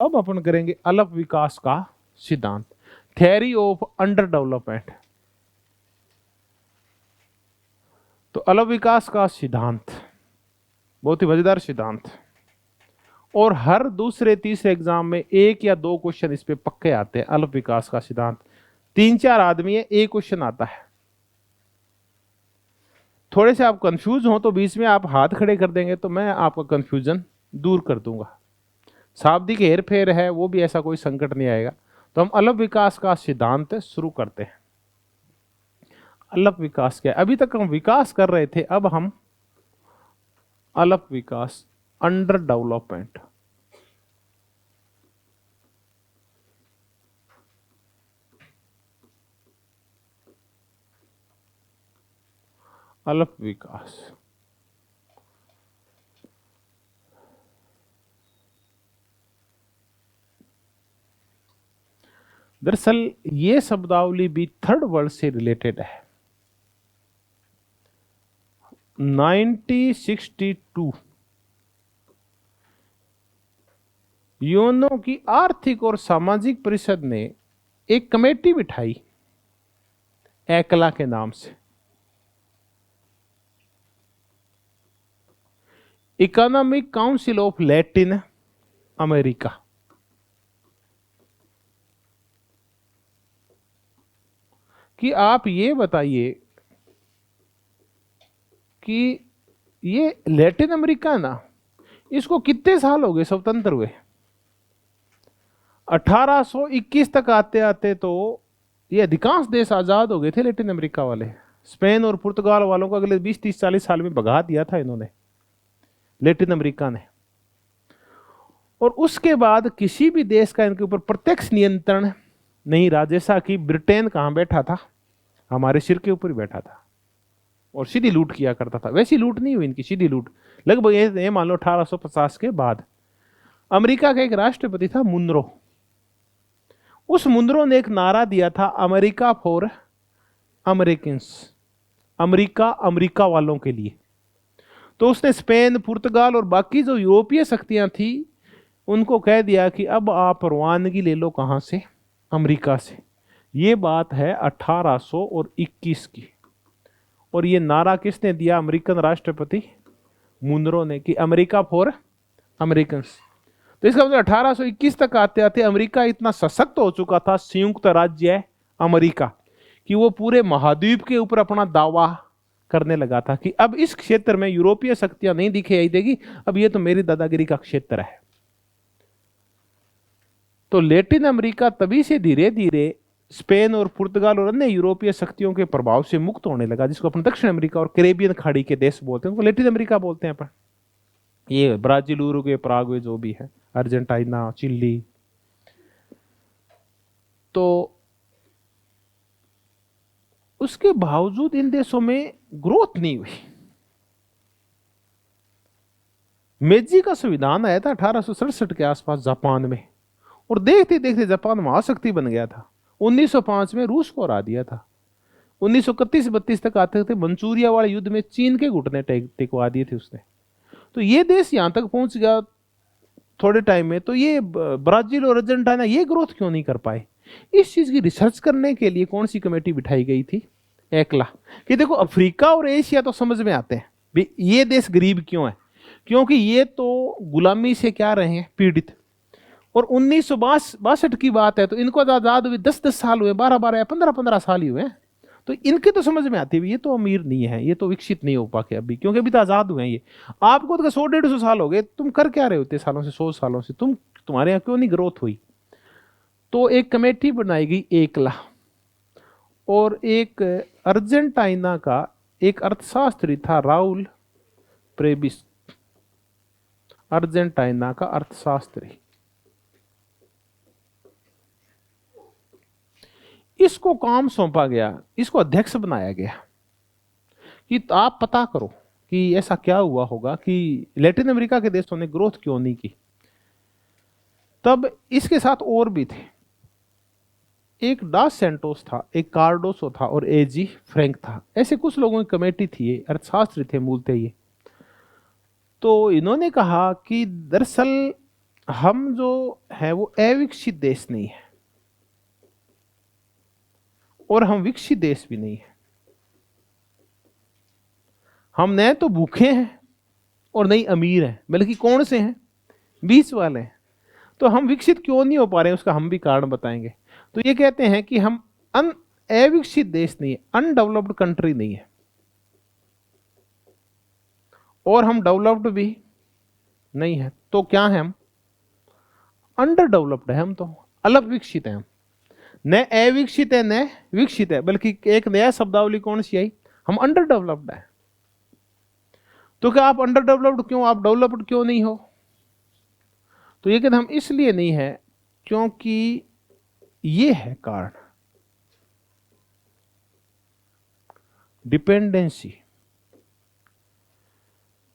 अब अपन करेंगे अल्प विकास का सिद्धांत, थ्योरी ऑफ अंडर डेवलपमेंट। तो अल्प विकास का सिद्धांत बहुत ही मजेदार सिद्धांत, और हर दूसरे तीसरे एग्जाम में एक या दो क्वेश्चन इस पे पक्के आते हैं। अल्प विकास का सिद्धांत, 3-4 आदमी है, एक क्वेश्चन आता है। थोड़े से आप कंफ्यूज हो तो बीच में आप हाथ खड़े कर देंगे तो मैं आपका कंफ्यूजन दूर कर दूंगा। शाब्दिक हेर फेर है वो भी ऐसा कोई संकट नहीं आएगा। तो हम अल्प विकास का सिद्धांत शुरू करते हैं। अल्प विकास क्या है? अभी तक हम विकास कर रहे थे, अब हम अल्प विकास, अंडर डेवलपमेंट। अल्प विकास दरअसल ये शब्दावली भी थर्ड वर्ल्ड से रिलेटेड है। 1962 यूएनओ की आर्थिक और सामाजिक परिषद ने एक कमेटी बिठाई एकला के नाम से, economic council of Latin America. कि आप ये बताइए कि ये लैटिन अमेरिका है ना, इसको कितने साल हो गए स्वतंत्र हुए? 1821 तक आते आते तो ये अधिकांश देश आजाद हो गए थे लैटिन अमेरिका वाले। स्पेन और पुर्तगाल वालों को अगले 20-30-40 साल में भगा दिया था इन्होंने, लैटिन अमेरिका ने। और उसके बाद किसी भी देश का इनके ऊपर प्रत्यक्ष नियंत्रण नहीं रहा। जैसा कि ब्रिटेन कहां बैठा था, हमारे सिर के ऊपर ही बैठा था और सीधी लूट किया करता था। वैसी लूट नहीं हुई इनकी, सीधी लूट। लगभग ये मान लो 1850 के बाद। अमेरिका का एक राष्ट्रपति था मुनरो। उस मुनरो ने एक नारा दिया था, America for Americans, America America वालों के लिए। तो उसने स्पेन, पुर्तगाल और बाकी जो यूरोपीय शक्तियां थी उनको कह दिया कि अब आप रवानगी ले लो। कहां से? अमेरिका से। ये बात है 1821 की। और ये नारा किसने दिया? अमेरिकन राष्ट्रपति मुनरो ने, कि अमेरिका फॉर अमेरिकन्स। तो इसका मतलब 1821 तक आते आते अमेरिका इतना सशक्त हो चुका था, संयुक्त राज्य अमेरिका, कि वो पूरे महाद्वीप के ऊपर अपना दावा करने लगा था कि अब इस क्षेत्र में यूरोपीय शक्तियां नहीं दिखाई देगी, अब ये तो मेरी दादागिरी का क्षेत्र है। तो लैटिन अमेरिका तभी से धीरे धीरे स्पेन और पुर्तगाल और अन्य यूरोपीय शक्तियों के प्रभाव से मुक्त होने लगा, जिसको अपन दक्षिण अमेरिका और कैरेबियन खाड़ी के देश बोलते हैं, उनको लैटिन अमेरिका बोलते हैं अपन। ये ब्राजील, उरुग्वे, पराग्वे जो भी है, अर्जेंटीना, चिली। तो उसके बावजूद इन देशों में ग्रोथ नहीं हुई। मेजी का संविधान आया था 1867 के आसपास जापान में, और देखते देखते जापान महाशक्ति बन गया था। 1905 में रूस को हरा दिया था। 1931-32 तक आते थे, मंचूरिया वाले युद्ध में चीन के घुटने टिकवा दिए थे उसने। तो ये देश यहां तक पहुंच गया थोड़े टाइम में। तो ये ब्राजील और अर्जेंटीना ये ग्रोथ क्यों नहीं कर पाए? इस चीज की रिसर्च करने के लिए कौन सी कमेटी बिठाई गई थी? एकला। कि देखो अफ्रीका और एशिया तो समझ में आते हैं, ये देश गरीब क्यों है? क्योंकि ये तो गुलामी से क्या रहे हैं, पीड़ित। और 1962 की बात है, तो इनको आजाद हुए 10-10 साल हुए, 12-12 या 15-15 साल ही हुए। तो इनके तो समझ में आती है ये तो अमीर नहीं है, ये तो विकसित नहीं हो पाके अभी, क्योंकि अभी तो आजाद हुए हैं ये। आपको तो 100-150 साल हो गए, तुम कर क्या रहे हो इतने सालों से, 100 सालों से? तुम्हारे यहाँ क्यों नहीं ग्रोथ हुई? तो एक कमेटी बनाई गई एकला, और एक अर्जेंटीना का एक अर्थशास्त्री था राउल प्रेबिस, अर्जेंटीना का अर्थशास्त्री। इसको काम सौंपा गया, इसको अध्यक्ष बनाया गया कि आप पता करो कि ऐसा क्या हुआ होगा कि लैटिन अमेरिका के देशों ने ग्रोथ क्यों नहीं की। तब इसके साथ और भी थे, एक डास सेंटोस था, एक कार्डोसो था और एजी फ्रैंक था। ऐसे कुछ लोगों की कमेटी थी, ये अर्थशास्त्री थे मूलतः ये। तो इन्होंने कहा कि दरअसल हम जो है वो अविकसित देश नहीं है और हम विकसित देश भी नहीं है। हम न तो भूखे हैं और नहीं अमीर हैं, बल्कि कौन से हैं? बीच वाले हैं। तो हम विकसित क्यों नहीं हो पा रहे हैं, उसका हम भी कारण बताएंगे। तो ये कहते हैं कि हम अविकसित देश नहीं है, अनडेवलप्ड कंट्री नहीं है, और हम डेवलप्ड भी नहीं है। तो क्या है? हम अंडर डेवलप्ड है, हम तो अल्प विकसित है। हम न अविकसित है न विकसित है, बल्कि एक नया शब्दावली कौन सी आई? हम अंडर डेवलप्ड है। तो क्या आप अंडर डेवलप्ड क्यों, आप डेवलप्ड क्यों नहीं हो? तो ये कहते हम इसलिए नहीं है क्योंकि ये है कारण, डिपेंडेंसी।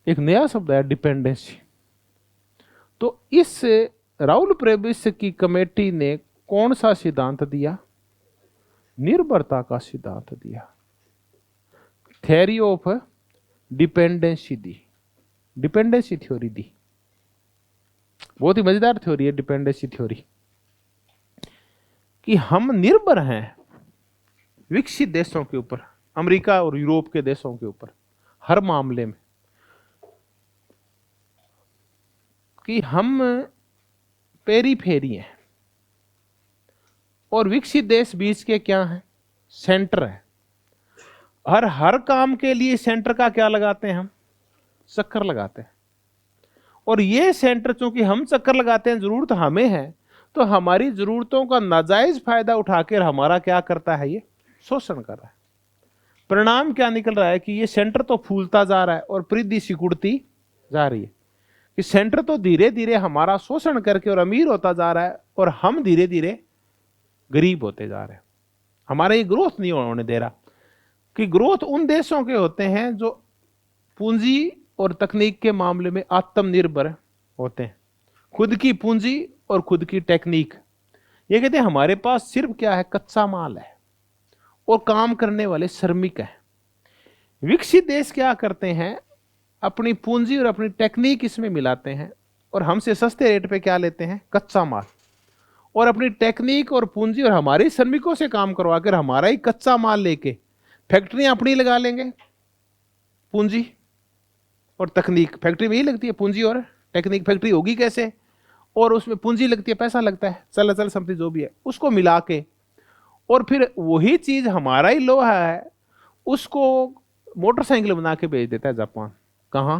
एक नया शब्द है डिपेंडेंसी। तो इस राउल प्रेबिस की कमेटी ने कौन सा सिद्धांत दिया? निर्भरता का सिद्धांत दिया, थ्योरी ऑफ डिपेंडेंसी दी, डिपेंडेंसी थ्योरी दी। बहुत ही मजेदार थ्योरी है डिपेंडेंसी थ्योरी, कि हम निर्भर हैं विकसित देशों के ऊपर, अमेरिका और यूरोप के देशों के ऊपर हर मामले में, कि हम पेरीफेरी हैं और विकसित देश बीच के क्या हैं? सेंटर है। हर काम के लिए सेंटर का क्या लगाते हैं? हम चक्कर लगाते हैं। और ये सेंटर चूंकि हम चक्कर लगाते हैं, जरूरत हमें है, तो हमारी जरूरतों का नाजायज फायदा उठाकर हमारा क्या करता है? ये शोषण कर रहा है। परिणाम क्या निकल रहा है? कि ये सेंटर तो फूलता जा रहा है और परिधि सिकुड़ती जा रही है, कि सेंटर तो धीरे धीरे हमारा शोषण करके और अमीर होता जा रहा है, और हम धीरे धीरे गरीब होते जा रहे हैं। हमारा ये ग्रोथ नहीं होने दे रहा, कि ग्रोथ उन देशों के होते हैं जो पूंजी और तकनीक के मामले में आत्मनिर्भर होते हैं, खुद की पूंजी और खुद की टेक्निक। ये कहते हैं हमारे पास सिर्फ क्या है? कच्चा माल है और काम करने वाले श्रमिक हैं। विकसित देश क्या करते हैं? अपनी पूंजी और अपनी टेक्निक इसमें मिलाते हैं और हमसे सस्ते रेट पे क्या लेते हैं? कच्चा माल। और अपनी टेक्निक और पूंजी और हमारे श्रमिकों से काम करवा कर हमारा ही कच्चा माल लेके फैक्ट्रियां अपनी लगा लेंगे। पूंजी और तकनीक, फैक्ट्री में ही लगती है पूंजी और टेक्निक। फैक्ट्री होगी कैसे? और उसमें पूंजी लगती है, पैसा लगता है, चल चल समथिंग जो भी है, उसको मिला के, और फिर वही चीज हमारा ही लोहा है, उसको मोटरसाइकिल बना के भेज देता है जापान, कहाँ?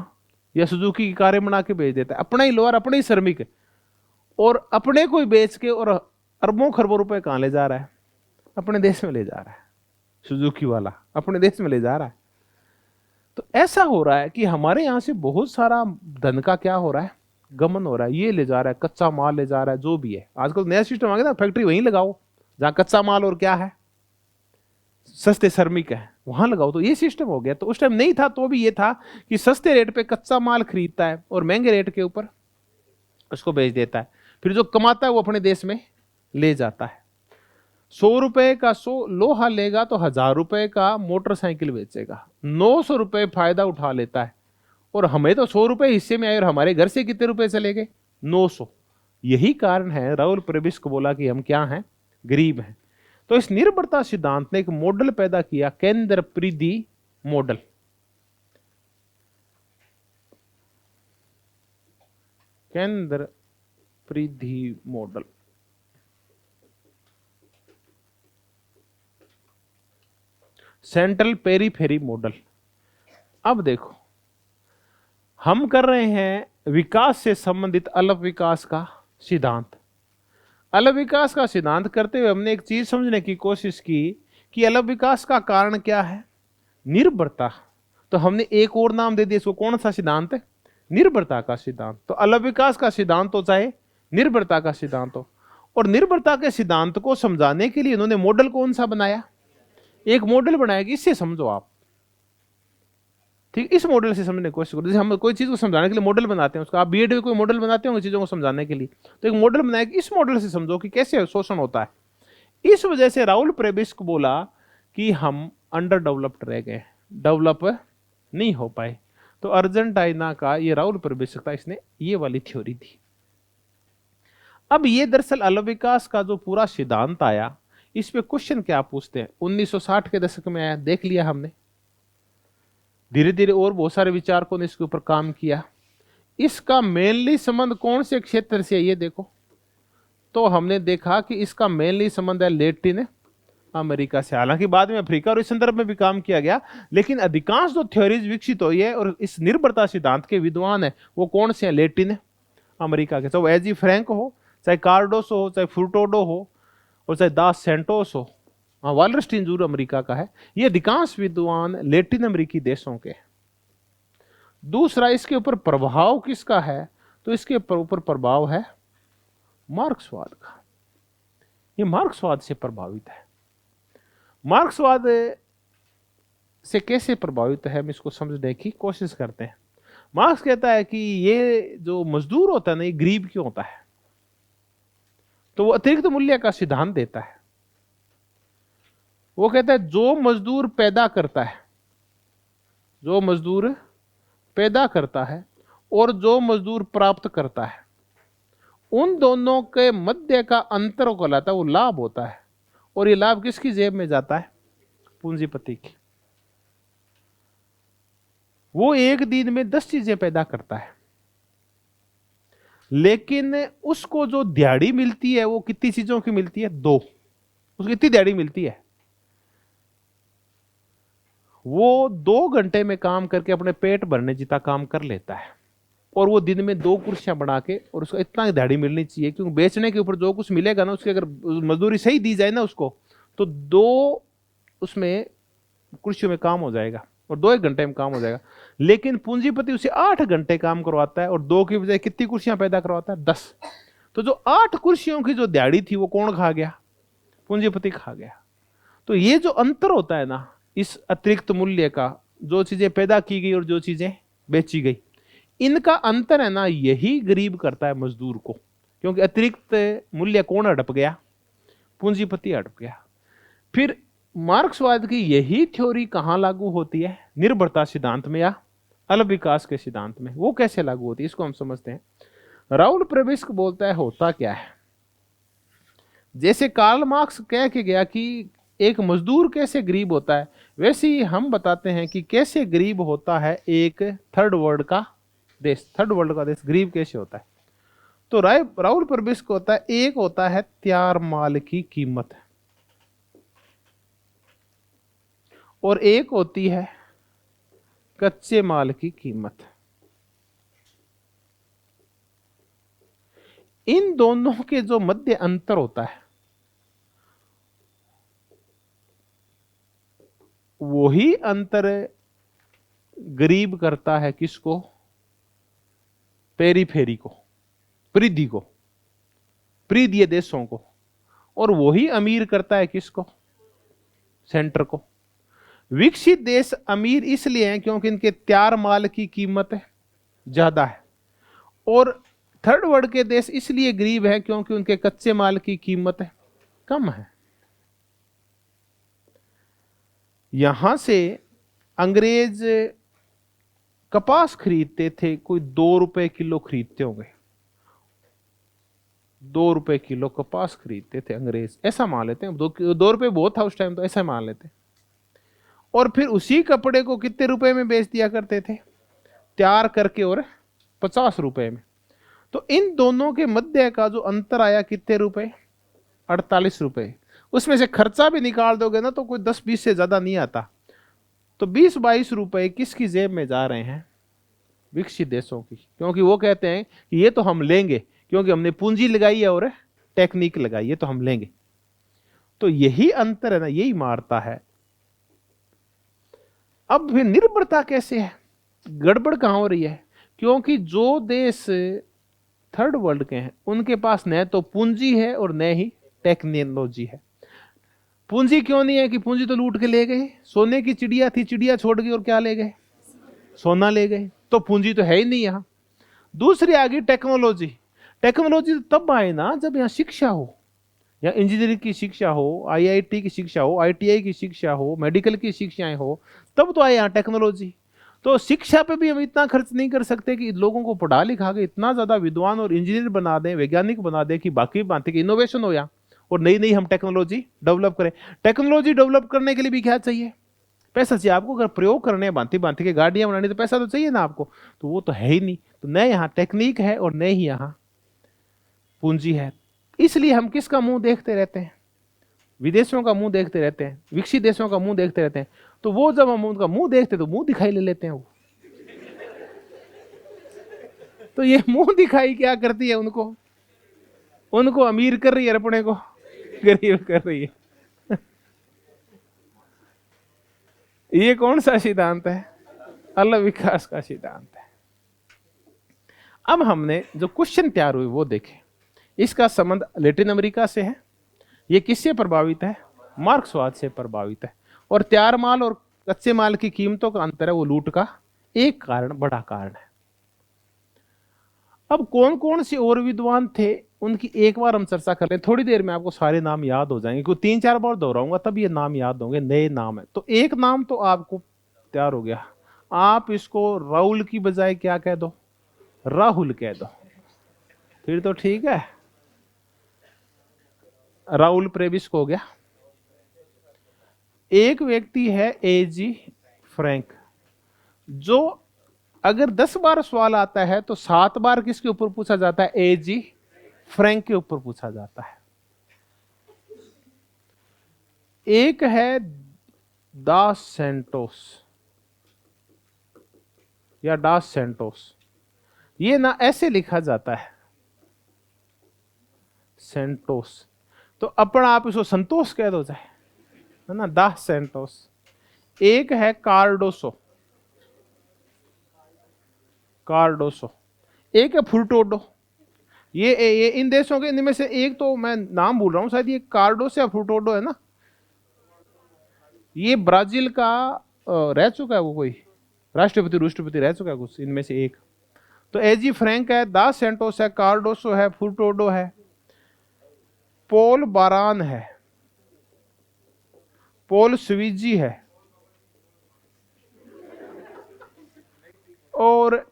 या सुजुकी की कारें बना के भेज देता है, अपना ही लोहा, अपने ही श्रमिक, और अपने को ही बेच के, और अरबों खरबों रुपए कहाँ ले जा रहा है? अपने देश में ले जा रहा है। सुजुकी वाला अपने देश में ले जा रहा है। तो ऐसा हो रहा है कि हमारे यहां से बहुत सारा धन का क्या हो रहा है? गमन हो रहा है। ये ले जा रहा है, कच्चा माल ले जा रहा है, जो भी है। आजकल नया सिस्टम आ गया ना, फैक्ट्री वहीं लगाओ जहां कच्चा माल और क्या है? सस्ते श्रमिक है, वहां लगाओ। तो ये सिस्टम हो गया। तो उस टाइम नहीं था, तो भी ये था कि सस्ते रेट पे कच्चा माल खरीदता है और महंगे रेट के ऊपर उसको बेच देता है। फिर जो कमाता है वो अपने देश में ले जाता है। 100 रुपए का 100 लोहा लेगा तो 1000 रुपए का मोटरसाइकिल बेचेगा, 900 रुपए फायदा उठा लेता है। और हमें तो 100 रुपए हिस्से में आए, और हमारे घर से कितने रुपए चले गए? 900। यही कारण है राहुल प्रेबिस को बोला कि हम क्या हैं? गरीब हैं। तो इस निर्भरता सिद्धांत ने एक मॉडल पैदा किया, केंद्र परिधि मॉडल। केंद्र परिधि मॉडल। Central periphery model. अब देखो, हम कर रहे हैं विकास से संबंधित अल्प विकास का सिद्धांत। अल्प विकास का सिद्धांत करते हुए हमने एक चीज समझने की कोशिश की कि अल्प विकास का कारण क्या है? निर्भरता। तो हमने एक और नाम दे दिया इसको, कौन सा सिद्धांत है? निर्भरता का सिद्धांत। तो अल्प विकास का सिद्धांत हो चाहे निर्भरता का सिद्धांत हो, और निर्भरता के सिद्धांत को समझाने के लिए इन्होंने मॉडल कौन सा बनाया? एक मॉडल बनाया कि इससे समझो आप, ठीक। इस मॉडल से समझने की कोशिश करो। जैसे हम कोई चीज को समझाने के लिए मॉडल बनाते हैं, उसका आप बीएड में कोई मॉडल बनाते होंगे चीजों को समझाने के लिए, तो एक मॉडल बनाया कि इस मॉडल से समझो कि कैसे शोषण होता है। इस वजह से राहुल प्रेबिस को बोला कि हम अंडर डेवलप्ड रह गए, डेवलप नहीं हो पाए। तो अर्जेंटीना का ये राहुल प्रेबिस था, इसने ये वाली थ्योरी दी। अब ये दरअसल अलव विकास का जो पूरा सिद्धांत आया, इस पे क्वेश्चन क्या पूछते हैं, 1960 के दशक में आया, देख लिया हमने। धीरे धीरे और बहुत सारे विचारकों ने इसके ऊपर काम किया। इसका मेनली संबंध कौन से क्षेत्र से है ये देखो, तो हमने देखा कि इसका मेनली संबंध है लैटिन अमेरिका से। हालांकि बाद में अफ्रीका और इस संदर्भ में भी काम किया गया, लेकिन अधिकांश जो थ्योरीज विकसित हुई है और इस निर्भरता सिद्धांत के विद्वान है वो कौन से हैं, लैटिन अमेरिका के। चाहे एजी फ्रैंक हो, चाहे कार्डोसो हो, चाहे फुर्टोडो हो, और चाहे दास सेंटोस हो, वालरस्टीन जरूर अमेरिका का है। ये अधिकांश विद्वान लैटिन अमेरिकी देशों के। दूसरा, इसके ऊपर प्रभाव किसका है, तो इसके ऊपर प्रभाव है मार्क्सवाद का। ये मार्क्सवाद से प्रभावित है। मार्क्सवाद से कैसे प्रभावित है, हम इसको समझने की कोशिश करते हैं। मार्क्स कहता है कि ये जो मजदूर होता है ना, ये गरीब क्यों होता है, तो वो अतिरिक्त मूल्य का सिद्धांत देता है। वो कहता है जो मजदूर पैदा करता है, जो मजदूर पैदा करता है और जो मजदूर प्राप्त करता है, उन दोनों के मध्य का अंतर को लाता है, वो लाभ होता है। और ये लाभ किसकी जेब में जाता है, पूंजीपति की। वो एक दिन में 10 चीजें पैदा करता है, लेकिन उसको जो दिहाड़ी मिलती है वो कितनी चीजों की मिलती है, 2। उसको कितनी दिहाड़ी मिलती है, वो 2 घंटे में काम करके अपने पेट भरने जितना काम कर लेता है। और वो दिन में 2 कुर्सियां बना के, और उसको इतना दिहाड़ी मिलनी चाहिए, क्योंकि बेचने के ऊपर जो कुछ मिलेगा ना, उसकी अगर मजदूरी सही दी जाए ना उसको, तो 2 उसमें कुर्सियों में काम हो जाएगा और 2 एक घंटे में काम हो जाएगा। लेकिन पूंजीपति उसे 8 घंटे काम करवाता है और 2 की बजाय कितनी कुर्सियां पैदा करवाता है, 10। तो जो 8 कुर्सियों की जो दिहाड़ी थी वो कौन खा गया, पूंजीपति खा गया। तो ये जो अंतर होता है ना, इस अतिरिक्त मूल्य का, जो चीजें पैदा की गई और जो चीजें बेची गई, इनका अंतर है ना, यही गरीब करता है मजदूर को। क्योंकि अतिरिक्त मूल्य कौन हड़प गया, पूंजीपति हड़प गया। फिर मार्क्सवाद की यही थ्योरी कहां लागू होती है, निर्भरता सिद्धांत में या अलव विकास के सिद्धांत में। वो कैसे लागू होती है इसको हम समझते हैं। राउल प्रेबिस्क बोलता है होता क्या है। जैसे कार्ल मार्क्स कह के गया कि एक मजदूर कैसे गरीब होता है, वैसे ही हम बताते हैं कि कैसे गरीब होता है एक थर्ड वर्ल्ड का देश। थर्ड वर्ल्ड का देश गरीब कैसे होता है, तो राउल प्रेबिस्क होता है, एक होता है तैयार माल की कीमत, और एक होती है कच्चे माल की कीमत। इन दोनों के जो मध्य अंतर होता है, वही अंतर गरीब करता है किसको, पेरीफेरी को, परिधि को, परिधीय देशों को। और वही अमीर करता है किसको, सेंटर को। विकसित देश अमीर इसलिए हैं क्योंकि इनके तैयार माल की कीमत ज्यादा है, और थर्ड वर्ल्ड के देश इसलिए गरीब है क्योंकि उनके कच्चे माल की कीमत कम है। यहां से अंग्रेज कपास खरीदते थे, कोई 2 रुपए किलो खरीदते होंगे, 2 रुपए किलो कपास खरीदते थे अंग्रेज, ऐसा मान लेते हैं। 2 रुपए बहुत था उस टाइम, तो ऐसा मान लेते। और फिर उसी कपड़े को कितने रुपए में बेच दिया करते थे, तैयार करके, और 50 रुपए में। तो इन दोनों के मध्य का जो अंतर आया कितने रुपए, 48 रुपए। उसमें से खर्चा भी निकाल दोगे ना तो कोई 10-20 से ज्यादा नहीं आता। तो 20-22 रुपए किसकी जेब में जा रहे हैं, विकसित देशों की। क्योंकि वो कहते हैं कि ये तो हम लेंगे, क्योंकि हमने पूंजी लगाई है और टेक्निक लगाई है, तो हम लेंगे। तो यही अंतर है ना, यही मारता है। अब फिर निर्भरता कैसे है, गड़बड़ कहां हो रही है, क्योंकि जो देश थर्ड वर्ल्ड के हैं उनके पास न तो पूंजी है और न ही टेक्नोलॉजी है। पूंजी क्यों नहीं है, कि पूंजी तो लूट के ले गए, सोने की चिड़िया थी, चिड़िया छोड़ गई और क्या ले गए, सोना ले गए, तो पूंजी तो है ही नहीं यहां। दूसरी आ गई टेक्नोलॉजी। टेक्नोलॉजी तो तब आए ना जब यहाँ शिक्षा हो, या इंजीनियरिंग की शिक्षा हो, आईआईटी की शिक्षा हो, आईटीआई की शिक्षा हो, मेडिकल की शिक्षाएं हो, तब तो आए यहाँ टेक्नोलॉजी। तो शिक्षा पे भी हम इतना खर्च नहीं कर सकते कि लोगों को पढ़ा लिखा के इतना ज्यादा विद्वान और इंजीनियर बना दें, वैज्ञानिक बना दें कि बाकी बातें की इनोवेशन हो या और नई नई हम टेक्नोलॉजी डेवलप करें। टेक्नोलॉजी डेवलप करने के लिए भी क्या चाहिए? पैसा चाहिए आपको। अगर प्रयोग करने हैं भांति भांति की गाड़ियां बनानी तो पैसा तो चाहिए ना आपको, तो वो तो है ही नहीं। तो न यहाँ टेक्निक है और न ही यहाँ पूंजी है। इसलिए हम किसका मुंह देखते रहते हैं? विदेशों का मुंह देखते रहते हैं, विकसित देशों का मुंह देखते रहते हैं। तो वो जब हम उनका मुंह देखते तो मुंह दिखाई ले लेते हैं वो। तो ये मुंह दिखाई क्या करती है? उनको उनको अमीर कर रही है, अपने को गरीब कर रही है। ये कौन सा सिद्धांत है? अलग विकास का सिद्धांत है। अब हमने जो क्वेश्चन तैयार हुई वो देखे। इसका संबंध लैटिन अमेरिका से है। ये किससे प्रभावित है? मार्क्सवाद से प्रभावित है। और तैयार माल और कच्चे माल की कीमतों का अंतर है, वो लूट का एक कारण, बड़ा कारण है। अब कौन कौन से और विद्वान थे उनकी एक बार हम चर्चा कर लें। थोड़ी देर में आपको सारे नाम याद हो जाएंगे, क्योंकि 3-4 बार दोहराऊंगा तब ये नाम याद होंगे, नए नाम है। तो एक नाम तो आपको तैयार हो गया। आप इसको राहुल की बजाय क्या कह दो? राहुल कह दो, फिर तो ठीक है। राहुल प्रेबिस्क हो गया। एक व्यक्ति है एजी फ्रैंक, जो अगर 10 बार सवाल आता है तो 7 बार किसके ऊपर पूछा जाता है? एजी फ्रैंक के ऊपर पूछा जाता है। एक है दास सेंटोस या डास सेंटोस, ये ना ऐसे लिखा जाता है सेंटोस, तो अपना आप इसको संतोष कह दो चाहे, है ना, दास सेंटोस। एक है कार्डोसो, कार्डोसो। एक है फुर्टोडो। ये इन देशों के इनमें से एक तो मैं नाम भूल रहा हूं, शायद ये कार्डोसो या फुर्टोडो है ना। ये ब्राजील का रह चुका है, वो कोई राष्ट्रपति रह चुका है कुछ इनमें से एक। तो एजी फ्रैंक है, दास सेंटोस है, कार्डोसो है, फुर्टोडो है, पोल बारान है, पोल स्विजी है, और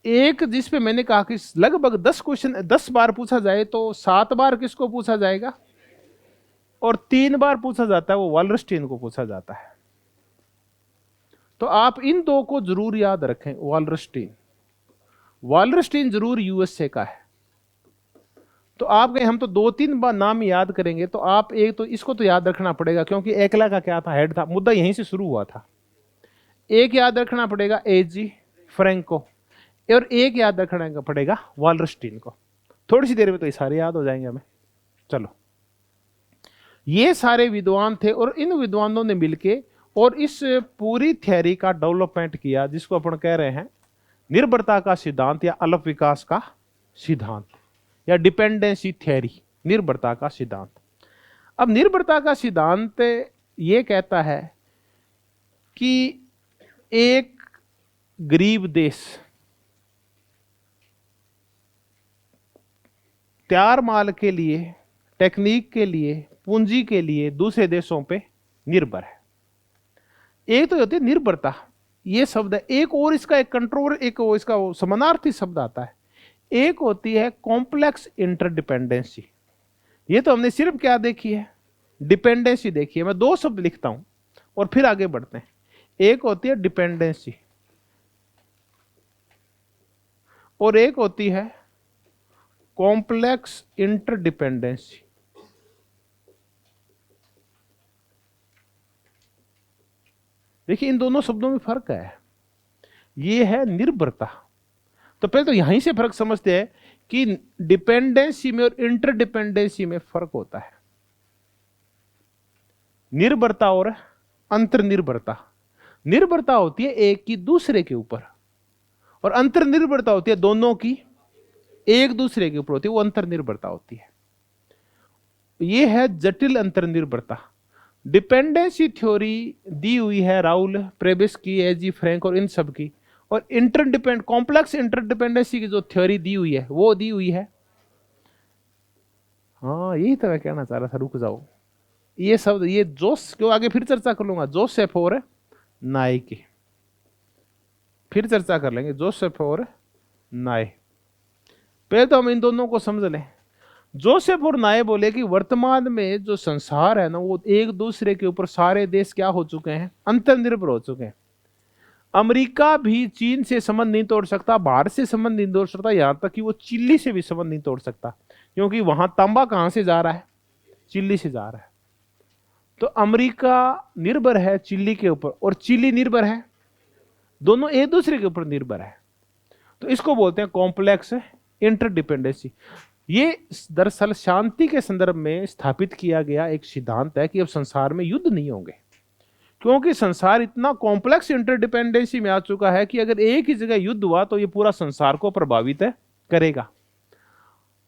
एक जिस पे मैंने कहा कि लगभग 10 क्वेश्चन 10 बार पूछा जाए तो 7 बार किसको पूछा जाएगा और 3 बार पूछा जाता है, वो वालरस्टीन को पूछा जाता है। तो आप इन दो को जरूर याद रखें। वालरस्टीन, वालरस्टीन जरूर यूएसए का है। तो आप कहें हम तो 2-3 बार नाम याद करेंगे, तो आप एक तो इसको तो याद रखना पड़ेगा, क्योंकि एकला का क्या था? हेड था। मुद्दा यहीं से शुरू हुआ था। एक याद रखना पड़ेगा एजी फ्रैंको, और एक याद रखना पड़ेगा वालरस्टीन को। थोड़ी सी देर में तो ये सारे याद हो जाएंगे हमें। चलो, ये सारे विद्वान थे और इन विद्वानों ने मिलके और इस पूरी थ्योरी का डेवलपमेंट किया, जिसको अपन कह रहे हैं निर्भरता का सिद्धांत या अलप विकास का सिद्धांत या डिपेंडेंसी थ्योरी, निर्भरता का सिद्धांत। अब निर्भरता का सिद्धांत ये कहता है कि एक गरीब देश तैयार माल के लिए, टेक्निक के लिए, पूंजी के लिए दूसरे देशों पे निर्भर है। एक तो होती है निर्भरता, ये शब्द है। एक और इसका एक कंट्रोल, एक इसका समानार्थी शब्द आता है। एक होती है कॉम्प्लेक्स इंटरडिपेंडेंसी। ये तो हमने सिर्फ क्या देखी है? डिपेंडेंसी देखी है। मैं 2 शब्द लिखता हूं और फिर आगे बढ़ते हैं। एक होती है डिपेंडेंसी और एक होती है कॉम्प्लेक्स इंटरडिपेंडेंसी। देखिए, इन दोनों शब्दों में फर्क है। ये है निर्भरता। तो पहले तो यहीं से फर्क समझते हैं कि डिपेंडेंसी में और इंटरडिपेंडेंसी में फर्क होता है। निर्भरता और अंतर्निर्भरता। निर्भरता होती है एक की दूसरे के ऊपर, और अंतर्निर्भरता होती है दोनों की एक दूसरे के ऊपर होती है, वो अंतर्निर्भरता होती है। ये है जटिल अंतर्निर्भरता। डिपेंडेंसी थ्योरी दी हुई है राहुल प्रेबिस्क की, एजी फ्रैंक और इन सब की। और कॉम्प्लेक्स इंटरडिपेंडेंसी की जो थ्योरी दी हुई है वो दी हुई है, हाँ यही तो मैं कहना चाह रहा था, रुक जाओ। ये शब्द, ये जोस क्यों, आगे फिर चर्चा कर लूंगा, जोसेफ और नाइके। फिर चर्चा कर लेंगे, जोसेफ और नाए। पहले तो हम इन दोनों को समझ लें। जोसेफ और नाए बोले कि वर्तमान में जो संसार है ना, वो एक दूसरे के ऊपर सारे देश क्या हो चुके हैं, अंतर्निर्भर हो चुके हैं। अमेरिका भी चीन से संबंध नहीं तोड़ सकता, भारत से संबंध नहीं तोड़ सकता, यहां तक कि वो चिल्ली से भी संबंध नहीं तोड़ सकता, क्योंकि वहां तांबा कहां से जा रहा है, चिल्ली से जा रहा है। तो अमेरिका निर्भर है चिल्ली के ऊपर और चिल्ली निर्भर है, दोनों एक दूसरे के ऊपर निर्भर है। तो इसको बोलते हैं कॉम्प्लेक्स इंटरडिपेंडेंसी। ये दरअसल शांति के संदर्भ में स्थापित किया गया एक सिद्धांत है कि अब संसार में युद्ध नहीं होंगे, क्योंकि संसार इतना कॉम्प्लेक्स इंटरडिपेंडेंसी में आ चुका है कि अगर एक ही जगह युद्ध हुआ तो ये पूरा संसार को प्रभावित करेगा।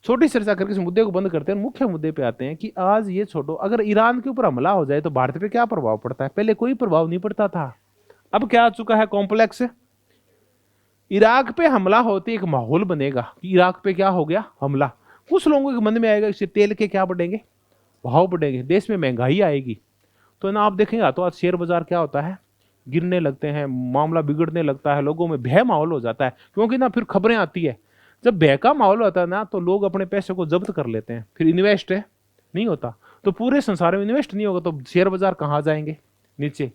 छोटी चर्चा करके इस मुद्दे को बंद करते हैं, मुख्य मुद्दे पे आते हैं कि आज ये छोड़ो, अगर ईरान के ऊपर हमला हो जाए तो भारत पे क्या प्रभाव पड़ता है। पहले कोई प्रभाव नहीं पड़ता था, अब क्या आ चुका है, कॉम्प्लेक्स। इराक पे हमला होते एक माहौल बनेगा कि इराक पे क्या हो गया, हमला। कुछ लोगों के मन में आएगा इससे तेल के क्या बढ़ेंगे, भाव बढ़ेंगे, देश में महंगाई आएगी। तो ना आप देखेंगे तो आज शेयर बाजार क्या होता है, गिरने लगते हैं, मामला बिगड़ने लगता है, लोगों में भय माहौल हो जाता है। क्योंकि ना फिर खबरें आती है, जब भय का माहौल होता है ना तो लोग अपने पैसे को जब्त कर लेते हैं, फिर इन्वेस्ट नहीं होता। तो पूरे संसार में इन्वेस्ट नहीं होगा तो शेयर बाजार कहाँ जाएंगे, नीचे।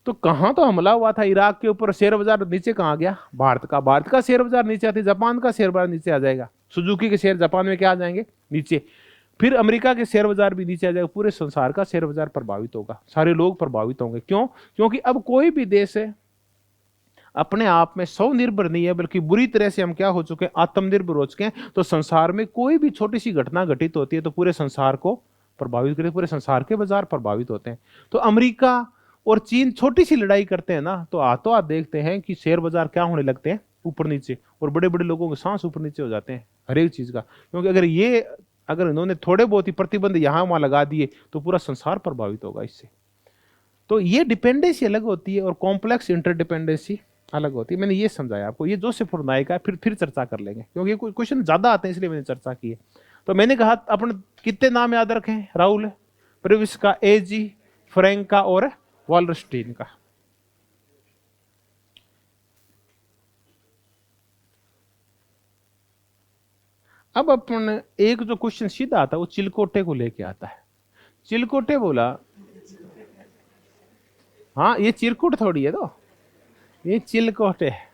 तो कहाँ तो हमला हुआ था इराक के ऊपर, शेयर बाजार नीचे कहाँ गया, भारत का शेयर बाजार नीचे आती, जापान का शेयर बाजार नीचे आ जाएगा, सुजुकी के शेयर जापान में क्या आ जाएंगे, नीचे। फिर अमेरिका के शेयर बाजार भी नीचे आ जाएगा, पूरे संसार का शेयर बाजार प्रभावित होगा, सारे लोग प्रभावित होंगे। क्यों? क्योंकि अब कोई भी देश है अपने आप में स्वनिर्भर नहीं है, बल्कि बुरी तरह से हम क्या हो चुके हैं, आत्मनिर्भर हो चुके हैं। तो संसार में कोई भी छोटी सी घटना घटित होती है तो पूरे संसार को प्रभावित करती है, पूरे संसार के बाजार प्रभावित होते हैं। तो अमेरिका और चीन छोटी सी लड़ाई करते हैं ना, तो हाथों देखते हैं कि शेयर बाजार क्या होने लगते हैं, ऊपर नीचे, और बड़े बड़े लोगों के सांस ऊपर नीचे हो जाते हैं हर एक चीज का। क्योंकि अगर इन्होंने थोड़े बहुत ही प्रतिबंध यहां वहां लगा दिए तो पूरा संसार प्रभावित होगा इससे। तो ये डिपेंडेंसी अलग होती है और कॉम्प्लेक्स इंटरडिपेंडेंसी अलग होती है। मैंने ये समझाया आपको, ये जोसेफ और नाए का फिर चर्चा कर लेंगे, क्योंकि कोई क्वेश्चन ज्यादा आते हैं इसलिए मैंने चर्चा की है। तो मैंने कहा अपन कितने नाम याद रखें, राहुल प्रिविस का, एजी, फ्रैंक का और वॉलरस्टीन का। अब अपन एक जो क्वेश्चन सीधा आता है वो चिलकोटे को लेके आता है। चिलकोटे बोला, हाँ ये चिरकुट थोड़ी है, तो ये चिलकोटे है।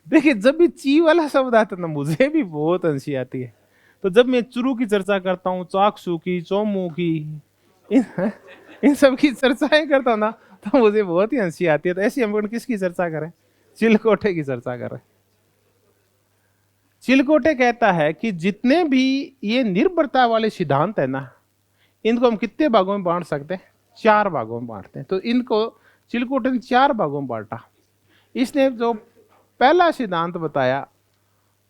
देखिए जब भी ची वाला शब्द आता है ना मुझे भी बहुत हंसी आती है। तो जब मैं चुरू की चर्चा करता हूँ, चाकसू की, चोमू की, इन सब की चर्चाएं करता हूँ ना तो मुझे बहुत ही हंसी आती है। तो ऐसी हम किसकी चर्चा करें, चिलकोटे की चर्चा करें। चिलकोटे कहता है कि जितने भी ये निर्भरता वाले सिद्धांत है ना, इनको हम कितने भागों में बांट सकते हैं, 4 भागों में बांटते हैं। तो इनको चिलकोटे ने 4 भागों में बांटा। इसने जो पहला सिद्धांत बताया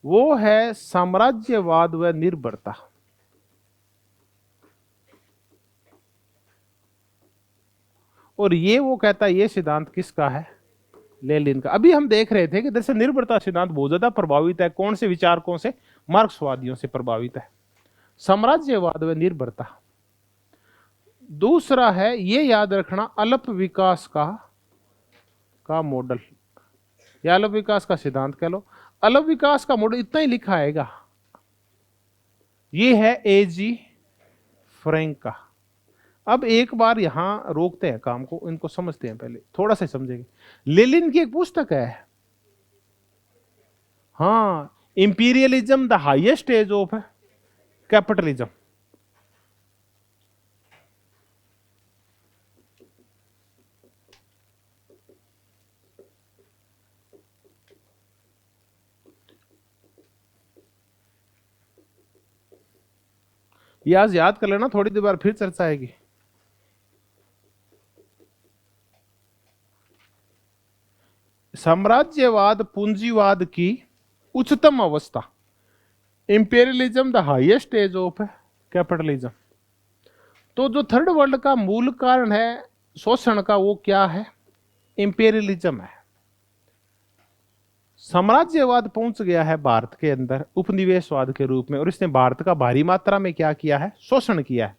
वो है साम्राज्यवाद व निर्भरता। और ये वो कहता है, ये सिद्धांत किसका है, लेनिन का। अभी हम देख रहे थे कि दरअसल निर्भरता सिद्धांत बहुत ज्यादा प्रभावित है कौन से विचारकों से, मार्क्सवादियों से प्रभावित है, साम्राज्यवाद व निर्भरता। दूसरा है, ये याद रखना, अल्प विकास का मॉडल, या अल्प विकास का सिद्धांत कह लो। अल्प विकास का मॉडल इतना ही लिखा आएगा, ये है एजी फ्रैंक का। अब एक बार यहां रोकते हैं काम को, इनको समझते हैं, पहले थोड़ा सा समझेंगे। लेनिन की एक पुस्तक है, हाँ, imperialism the highest age of capitalism. ये आज याद कर लेना, थोड़ी देर बाद फिर चर्चा आएगी। साम्राज्यवाद पूंजीवाद की उच्चतम अवस्था, imperialism the highest age of capitalism. तो जो थर्ड वर्ल्ड का मूल कारण है शोषण का, वो क्या है, इंपीरियलिज्म है। साम्राज्यवाद पहुंच गया है भारत के अंदर उपनिवेशवाद के रूप में, और इसने भारत का भारी मात्रा में क्या किया है, शोषण किया है।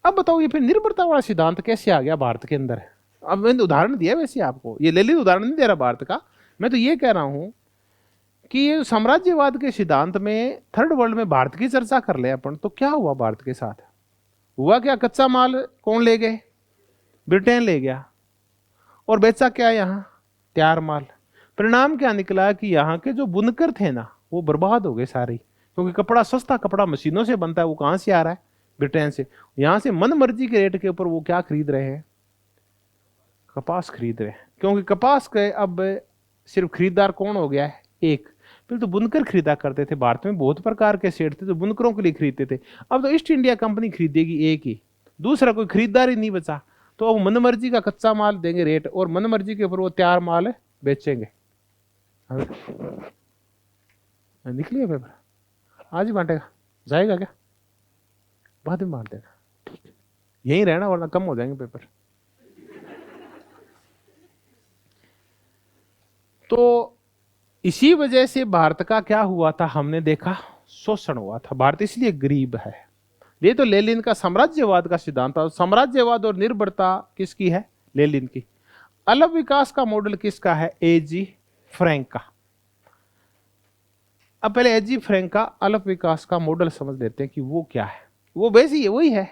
अब बताओ ये फिर निर्भरता वाला सिद्धांत कैसे आ गया भारत के अंदर। अब मैंने उदाहरण दिया वैसे आपको, ये ललित उदाहरण नहीं दे रहा भारत का, मैं तो ये कह रहा हूं कि ये साम्राज्यवाद के सिद्धांत में थर्ड वर्ल्ड में भारत की चर्चा कर ले अपन, तो क्या हुआ भारत के साथ? हुआ क्या? कच्चा माल कौन ले गए? ब्रिटेन ले गया, और बेचा क्या यहाँ? तैयार माल। परिणाम क्या निकला कि यहाँ के जो बुनकर थे ना, वो बर्बाद हो गए सारे, क्योंकि कपड़ा सस्ता, कपड़ा मशीनों से बनता है, वो कहाँ से आ रहा है? ब्रिटेन से। यहाँ से मन मर्जी के रेट के ऊपर वो क्या खरीद रहे हैं? कपास खरीद रहे हैं, क्योंकि कपास के अब सिर्फ खरीदार कौन हो गया है? एक। पहले तो बुनकर खरीदा करते थे, भारत में बहुत प्रकार के सेठ थे जो बुनकरों के लिए खरीदते थे, अब तो ईस्ट इंडिया कंपनी खरीदेगी एक ही, दूसरा कोई खरीदार ही नहीं बचा। तो अब मन मर्जी का कच्चा माल देंगे रेट, और मन मर्जी के ऊपर वो तैयार माल बेचेंगे। निकलिए पेपर आज ही बांटेगा, जाएगा क्या? बाद में बांट देगा, ठीक है, यहीं रहना वरना कम हो जाएंगे पेपर। तो इसी वजह से भारत का क्या हुआ था, हमने देखा शोषण हुआ था। भारत इसलिए गरीब है। ये तो लेनिन का साम्राज्यवाद का सिद्धांत था। साम्राज्यवाद और निर्भरता किसकी है? लेनिन की। अलग विकास का मॉडल किसका है? एजी फ्रैंक का। अब पहले एजी फ्रैंक का अलग विकास का मॉडल समझ लेते हैं कि वो क्या है। वो वैसे ही वही है।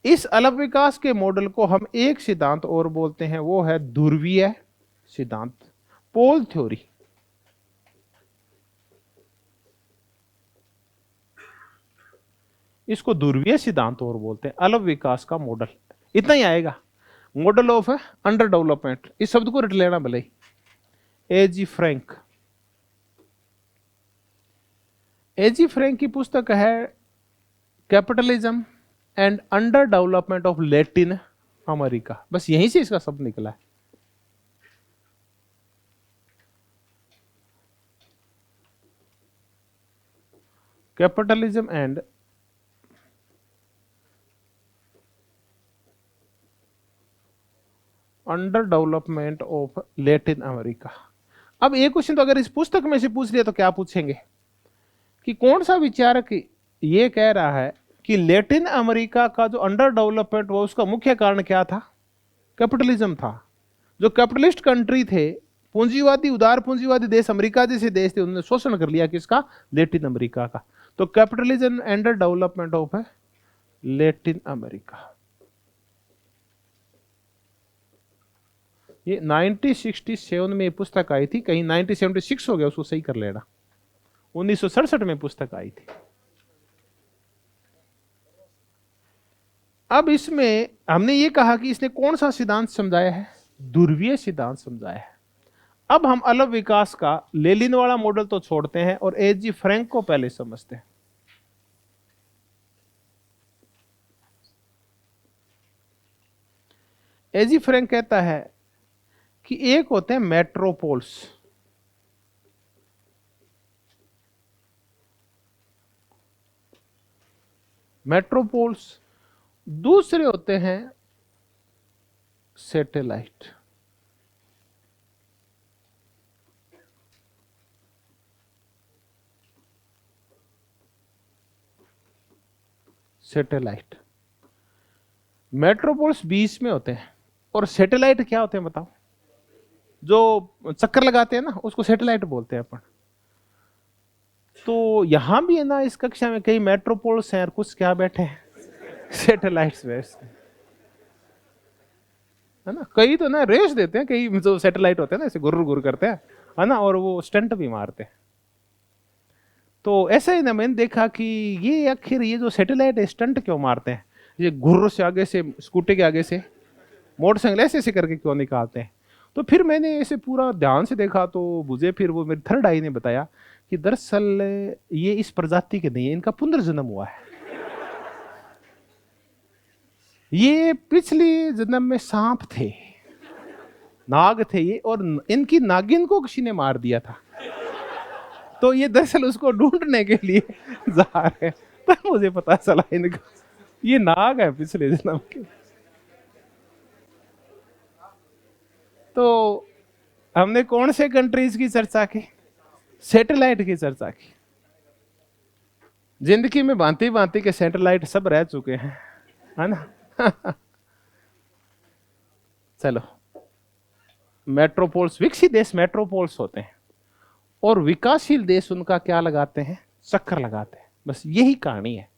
इस अलग विकास के मॉडल को हम एक सिद्धांत और बोलते हैं, वो है ध्रुवीय सिद्धांत, पोल थ्योरी। इसको ध्रुवीय सिद्धांत और बोलते हैं, अलग विकास का मॉडल। इतना ही आएगा, मॉडल ऑफ अंडर डेवलपमेंट, इस शब्द को रट लेना भले ही। एजी फ्रैंक, एजी फ्रैंक की पुस्तक है capitalism and under development of Latin America. बस यहीं से इसका शब्द निकला है। Capitalism and under development of Latin America. अब एक क्वेश्चन तो अगर इस पुस्तक में से पूछ लिया तो क्या पूछेंगे कि कौन सा विचारक ये कह रहा है कि लैटिन अमेरिका का जो अंडर डेवलपमेंट हुआ उसका मुख्य कारण क्या था? कैपिटलिज्म था। जो कैपिटलिस्ट कंट्री थे, पूंजीवादी, उदार पूंजीवादी देश, अमेरिका जैसे देश थे, उन्होंने शोषण कर लिया किसका? लैटिन अमेरिका का। तो capitalism under development of Latin America, ये 1967 में ये पुस्तक आई थी, कहीं 1976 हो गया, उसको सही कर लेना। 1967 में पुस्तक आई थी। अब इसमें हमने ये कहा कि इसने कौन सा सिद्धांत समझाया है? ध्रुवीय सिद्धांत समझाया है। अब हम अलग विकास का लेनिन वाला मॉडल तो छोड़ते हैं और एजी फ्रैंक को पहले समझते हैं। एजी फ्रैंक कहता है कि एक होते हैं मेट्रोपोल्स, मेट्रोपोल्स, दूसरे होते हैं सैटेलाइट। सैटेलाइट, मेट्रोपोल्स बीच में होते हैं, और सैटेलाइट क्या होते हैं बताओ? जो चक्कर लगाते हैं ना, उसको सैटेलाइट बोलते हैं अपन। तो यहां भी है ना, इस कक्षा में कई मेट्रोपोल्स हैं और कुछ क्या बैठे हैं? सैटेलाइट्स बैठे है ना। कई तो ना रेस देते हैं, कई जो सैटेलाइट होते हैं ना ऐसे गुर्र गुर्र करते हैं, है ना, और वो स्टंट भी मारते हैं। तो ऐसा ही ना मैंने देखा कि ये आखिर ये जो सैटेलाइट स्टंट क्यों मारते हैं? ये गुर्र से आगे से, स्कूटी के आगे से, मोटरसाइकिल ऐसे ऐसे करके क्यों निकालते हैं? तो फिर मैंने ऐसे पूरा ध्यान से देखा तो मुझे फिर वो मेरी थर्ड आई ने बताया कि दरअसल ये इस प्रजाति के नहीं है, इनका पुनर्जन्म हुआ है। ये पिछले जन्म में सांप थे, नाग थे ये, और इनकी नागिन को किसी ने मार दिया था, तो ये दरअसल उसको ढूंढने के लिए जा रहे हैं। तब मुझे पता चला इनका ये नाग है पिछले जन्म के। तो हमने कौन से कंट्रीज की चर्चा की? सैटेलाइट की चर्चा की। जिंदगी में भांति भांति के सैटेलाइट सब रह चुके हैं, है ना। चलो, मेट्रोपोल्स, विकसित देश मेट्रोपोल्स होते हैं और विकासशील देश उनका क्या लगाते हैं, चक्कर लगाते हैं। बस यही कहानी है।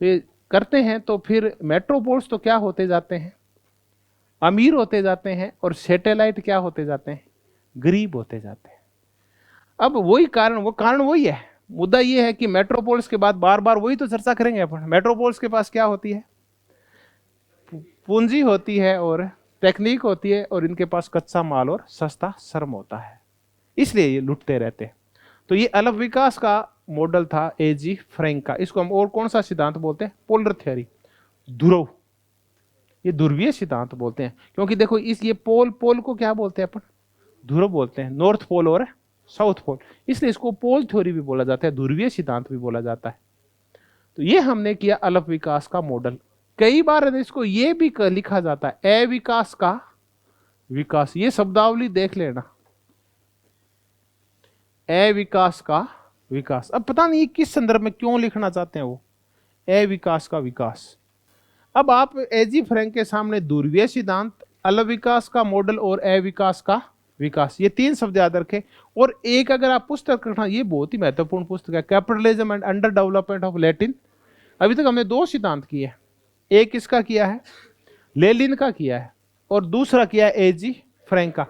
तो ये करते हैं तो फिर मेट्रोपोल्स तो क्या होते जाते हैं, अमीर होते जाते हैं, और सैटेलाइट क्या होते जाते हैं, गरीब होते जाते हैं। अब वही कारण, वो कारण वही है। मुद्दा ये है कि मेट्रोपोल्स के बाद बार बार वही तो चर्चा करेंगे अपन। मेट्रोपोल्स के पास क्या होती है, पूंजी होती है और टेक्निक होती है, और इनके पास कच्चा माल और सस्ता श्रम होता है, इसलिए ये लुटते रहते हैं। तो ये अलग विकास का मॉडल था एजी फ्रैंक का। इसको हम और कौन सा सिद्धांत बोलते हैं, पोलर थ्योरी, ध्रुव, ये ध्रुवीय सिद्धांत बोलते हैं। क्योंकि देखो इस ये पोल, पोल को क्या बोलते हैं अपन, ध्रुव बोलते हैं, नॉर्थ पोल और साउथ पोल, इसलिए इसको पोल थ्योरी भी बोला जाता है, ध्रुवीय सिद्धांत भी बोला जाता है। तो ये हमने किया अलग विकास का मॉडल। कई बार इसको ये भी लिखा जाता है अविकास का विकास। ये शब्दावली देख लेना, अविकास का विकास। अब पता नहीं किस संदर्भ में क्यों लिखना चाहते हैं वो अविकास का विकास। अब आप एजी फ्रैंक के सामने ध्रुवीय सिद्धांत, अलग विकास का मॉडल और अविकास का विकास, ये तीन शब्द याद रखें। और एक अगर आप पुस्तक रखना, ये बहुत ही महत्वपूर्ण पुस्तक है, capitalism and under development of Latin. अभी तक हमने दो सिद्धांत किए, एक इसका किया है, लेनिन का किया है, और दूसरा किया है एजी फ्रैंक का।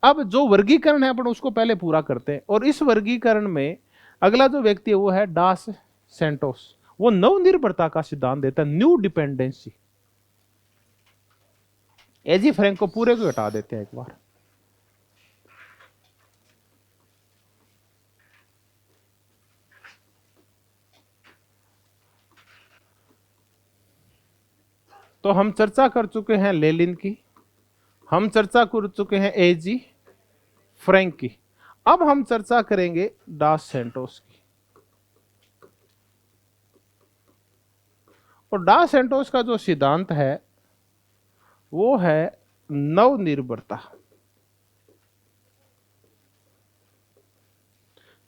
अब जो वर्गीकरण है अपन उसको पहले पूरा करते हैं। और इस वर्गीकरण में अगला जो व्यक्ति है वो है डास सेंटोस। वो नवनिर्भरता का सिद्धांत देता है, न्यू डिपेंडेंसी। एजी फ्रैंक को पूरे को हटा देते हैं एक बार। तो हम चर्चा कर चुके हैं लेनिन की, हम चर्चा कर चुके हैं एजी फ्रैंक की, अब हम चर्चा करेंगे डास सेंटोस की। और डास सेंटोस का जो सिद्धांत है वो है नवनिर्भरता,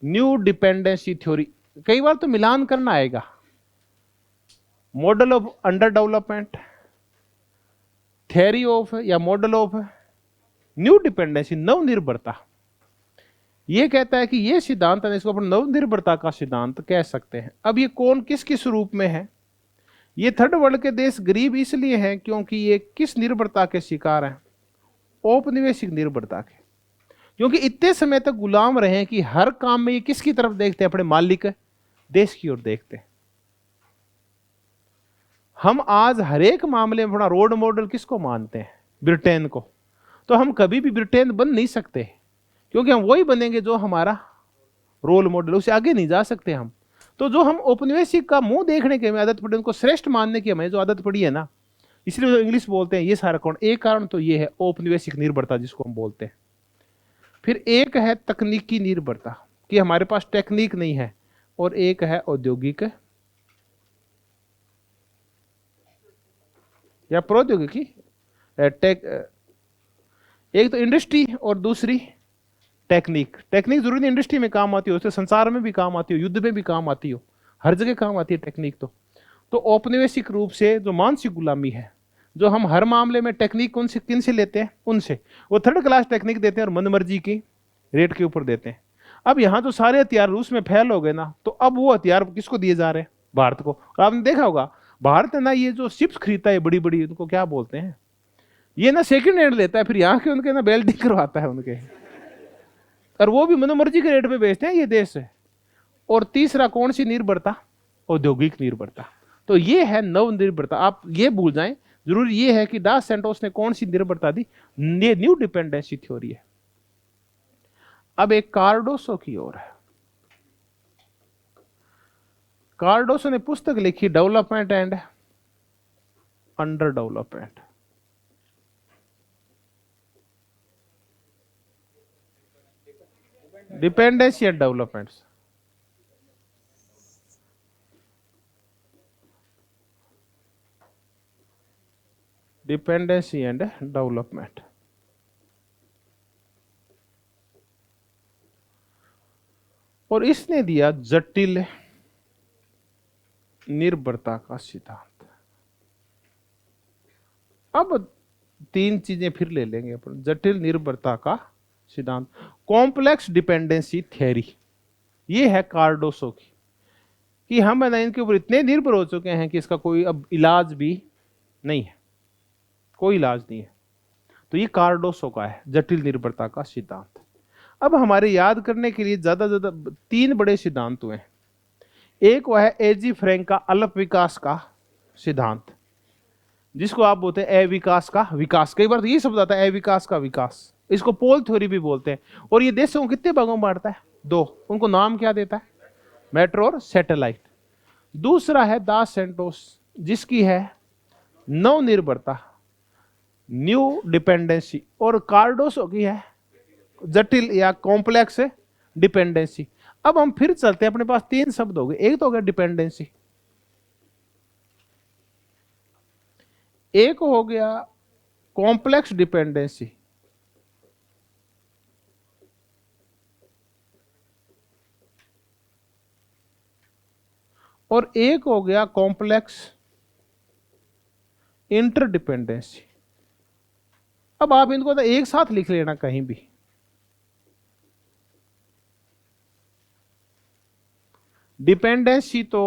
न्यू डिपेंडेंसी थ्योरी। कई बार तो मिलान करना आएगा, model of under development, theory of या मॉडल ऑफ न्यू डिपेंडेंसी, नवनिर्भरता। ये कहता है कि ये सिद्धांत है, इसको अपन नवनिर्भरता का सिद्धांत कह सकते हैं। अब ये कौन किस किस रूप में है, ये थर्ड वर्ल्ड के देश गरीब इसलिए हैं क्योंकि ये किस निर्भरता के शिकार हैं, औपनिवेशिक निर्भरता के। क्योंकि इतने समय तक गुलाम रहे कि हर काम में ये किसकी तरफ देखते हैं, अपने मालिक देश की ओर देखते हैं। हम आज हर एक मामले में अपना रोल मॉडल किसको मानते हैं, ब्रिटेन को। तो हम कभी भी ब्रिटेन बन नहीं सकते, क्योंकि हम वही बनेंगे जो हमारा रोल मॉडल, उससे आगे नहीं जा सकते हम। तो जो हम औपनिवेशिक का मुंह देखने की हमें आदत पड़ी, उनको श्रेष्ठ मानने की हमें जो आदत पड़ी है ना, इसलिए जो इंग्लिश बोलते हैं ये सारा कौन, एक कारण तो ये है औपनिवेशिक निर्भरता जिसको हम बोलते हैं। फिर एक है तकनीकी निर्भरता कि हमारे पास टेक्निक नहीं है, और एक है औद्योगिक या प्रौद्योगिकी, एक तो इंडस्ट्री और दूसरी टेक्निक। टेक्निक जरूरी इंडस्ट्री में काम आती हो, उससे संसार में भी काम आती हो, युद्ध में भी काम आती हो, हर जगह काम आती है टेक्निक। तो औपनिवेशिक रूप से जो मानसिक गुलामी है, जो हम हर मामले में टेक्निक कौन से किन से लेते हैं, उनसे। वो थर्ड क्लास टेक्निक देते हैं और मनमर्जी की रेट के ऊपर देते हैं। अब यहाँ जो सारे हथियार रूस में फैल हो गए ना, तो अब वो हथियार किसको दिए जा रहे हैं, भारत को। आपने देखा होगा भारत ना ये जो शिप्स खरीदता है बड़ी बड़ी, उनको क्या बोलते हैं, ये ना सेकंड हैंड लेता है, फिर यहाँ के उनके ना बेल्टिंग करवाता है उनके, और वो भी मनमर्जी के रेट पे बेचते हैं ये देश से। और तीसरा कौन सी निर्भरता, औद्योगिक निर्भरता। तो ये है नवनिर्भरता। आप ये भूल जाएं, जरूरी ये है कि डास सेंटोस ने कौन सी निर्भरता दी, ये न्यू डिपेंडेंसी थ्योरी है। अब एक कार्डोसो की ओर है। कार्डोसो ने पुस्तक लिखी development and under development. Dependency and developments. Dependency and development. और इसने दिया जटिल निर्भरता का सिद्धांत। अब तीन चीजें फिर ले लेंगे अपन। जटिल निर्भरता का सिद्धांत, कॉम्प्लेक्स डिपेंडेंसी थ्योरी, ये है कार्डोसो की, कि हम है ना इनके ऊपर इतने निर्भर हो चुके हैं कि इसका कोई अब इलाज भी नहीं है, कोई इलाज नहीं है। तो ये कार्डोसो का है जटिल निर्भरता का सिद्धांत। अब हमारे याद करने के लिए ज्यादा ज्यादा तीन बड़े सिद्धांत हुए हैं। एक वह है एजी फ्रैंक का अल्प विकास का सिद्धांत, जिसको आप बोलते हैं अविकास का विकास। कई बार तो ये शब्द आता है अविकास का विकास, इसको पोल थ्योरी भी बोलते हैं। और ये देशों को कितने भागों में बांटता है? दो। उनको नाम क्या देता है? मेट्रो और सैटेलाइट। दूसरा है दास सेंटोस, जिसकी है नवनिर्भरता, न्यू डिपेंडेंसी। और कार्डोसो की है जटिल या कॉम्प्लेक्स डिपेंडेंसी। अब हम फिर चलते हैं, अपने पास तीन शब्द हो गए। एक तो हो गया डिपेंडेंसी, एक हो गया कॉम्प्लेक्स डिपेंडेंसी, और एक हो गया कॉम्प्लेक्स इंटरडिपेंडेंसी। अब आप इनको तो एक साथ लिख लेना कहीं भी। डिपेंडेंसी तो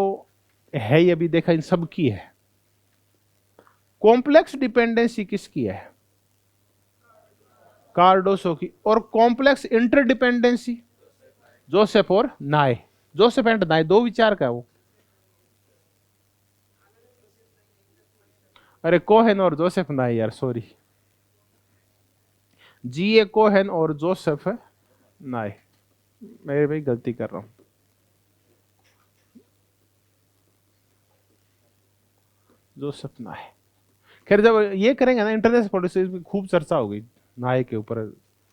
है ही, अभी देखा इन सब की है। कॉम्प्लेक्स डिपेंडेंसी किसकी है? कार्डोसो की। और कॉम्प्लेक्स इंटरडिपेंडेंसी जोसेफ और नाय, जोसेफ एंड नाय, दो विचार का है वो। अरे कोहेन और जोसेफ नाय यार, सॉरी, जीए कोहेन और जोसेफ नाय, मैं भाई गलती कर रहा हूं। जोसेफ नाय। खैर जब ये करेंगे ना इंटरनेशनल पॉलिसी, खूब चर्चा होगी नाय के ऊपर,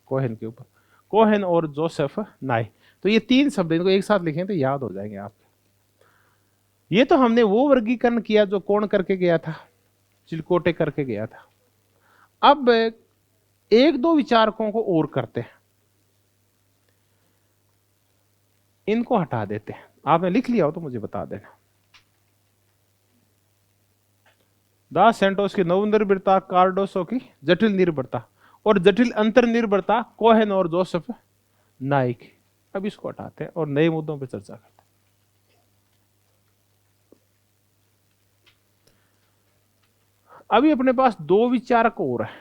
कोहेन के ऊपर। कोहेन और जोसेफ नाय, तो ये तीन शब्द इनको एक साथ लिखें तो याद हो जाएंगे आप। ये तो हमने वो वर्गीकरण किया जो कौन करके गया था? चिलकोटे करके गया था। अब एक दो विचारकों को और करते हैं, इनको हटा देते हैं। आपने लिख लिया हो तो मुझे बता देना। दास सेंटोस की नवनिर्भरता, कार्डोसो की जटिल निर्भरता, और जटिल अंतर्निर्भरता कोहेन और जोसेफ नाइक। अब इसको हटाते हैं और नए मुद्दों पर चर्चा करते हैं। अभी अपने पास दो विचारक और हैं।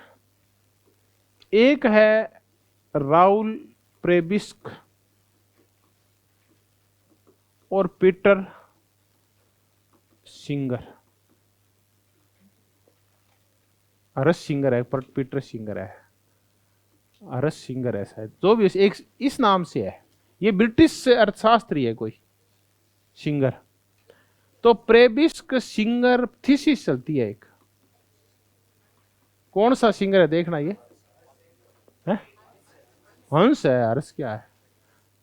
एक है राउल प्रेबिस्क और पीटर सिंगर। अरस सिंगर है पर पीटर सिंगर है, अरस सिंगर है शायद, जो भी एक इस नाम से है। ये ब्रिटिश अर्थशास्त्री है कोई सिंगर। तो प्रेबिस्क सिंगर थीसिस चलती है एक। कौन सा सिंगर है देखना, ये है हंस है। अरस क्या है?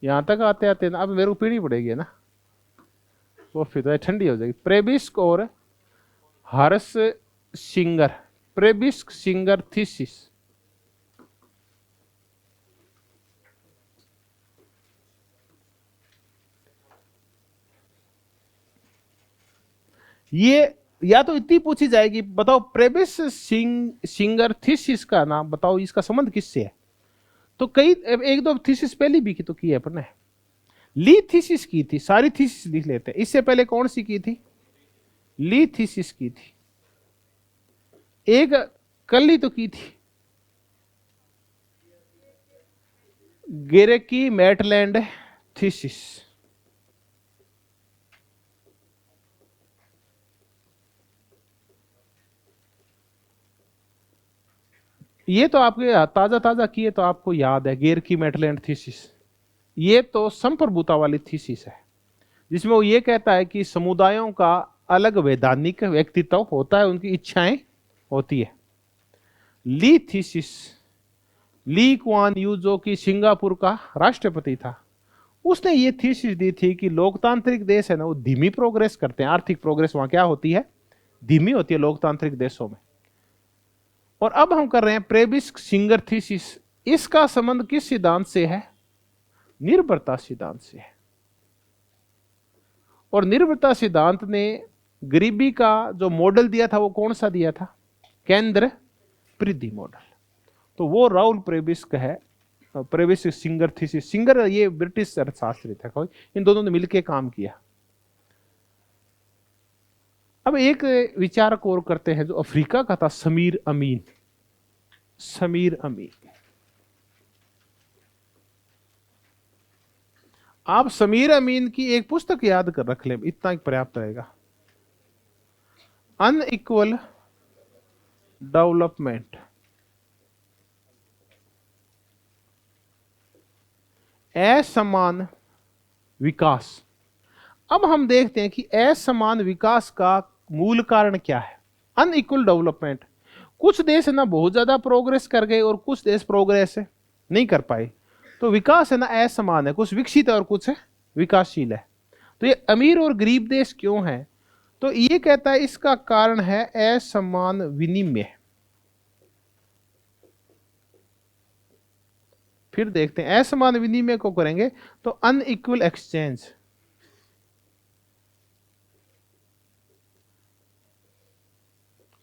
यहां तक आते आते ना अब मेरे को पीनी पड़ेगी ना, वो फिर तो ठंडी हो जाएगी। प्रेबिस्क और हर्ष सिंगर, प्रेबिस्क सिंगर थीसिस। ये या तो इतनी पूछी जाएगी, बताओ प्रेबिस सिंगर थीसिस का नाम बताओ, इसका संबंध किससे है? तो कई एक दो थीसिस पहले भी की तो की है अपन ने। ली थीसिस की थी, सारी थीसिस लिख लेते हैं। इससे पहले कौन सी की थी? ली थीसिस की थी। एक कल तो की थी गेरेकी मैटलैंड थीसिस। ये तो आपके ताजा ताजा किए तो आपको याद है, गेरकी मैटलैंड थीसिस। ये तो संप्रभुता वाली थीसिस है, जिसमें वो ये कहता है कि समुदायों का अलग वैधानिक व्यक्तित्व होता है, उनकी इच्छाएं होती है। ली थीसिस, ली कुआन यू जो कि सिंगापुर का राष्ट्रपति था, उसने ये थीसिस दी थी कि लोकतांत्रिक देश है ना, वो धीमी प्रोग्रेस करते हैं। आर्थिक प्रोग्रेस वहां क्या होती है? धीमी होती है लोकतांत्रिक देशों में। और अब हम कर रहे हैं प्रेबिस्क सिंगर थीसिस। इसका संबंध किस सिद्धांत से है? निर्भरता सिद्धांत से है। और निर्भरता सिद्धांत ने गरीबी का जो मॉडल दिया था वो कौन सा दिया था? केंद्र प्रिदी मॉडल। तो वो राउल प्रेबिस्क है, प्रेबिस्क सिंगर थी, सिंगर ये ब्रिटिश अर्थशास्त्री था कोई, इन दोनों ने मिलकर काम किया। अब एक विचारक और करते हैं जो अफ्रीका का था, समीर अमीन। समीर अमीन, आप समीर अमीन की एक पुस्तक याद कर रख लें, इतना ही पर्याप्त रहेगा। अनइक्वल डेवलपमेंट, असमान विकास। अब हम देखते हैं कि असमान विकास का मूल कारण क्या है। अनइक्वल डेवलपमेंट, कुछ देश है ना बहुत ज्यादा प्रोग्रेस कर गए और कुछ देश प्रोग्रेस नहीं कर पाए, तो विकास है ना असमान है, कुछ विकसित है और कुछ है विकासशील है। तो ये अमीर और गरीब देश क्यों है, तो ये कहता है इसका कारण है असमान विनिमय। फिर देखते हैं असमान विनिमय को करेंगे तो अनइक्वल एक्सचेंज।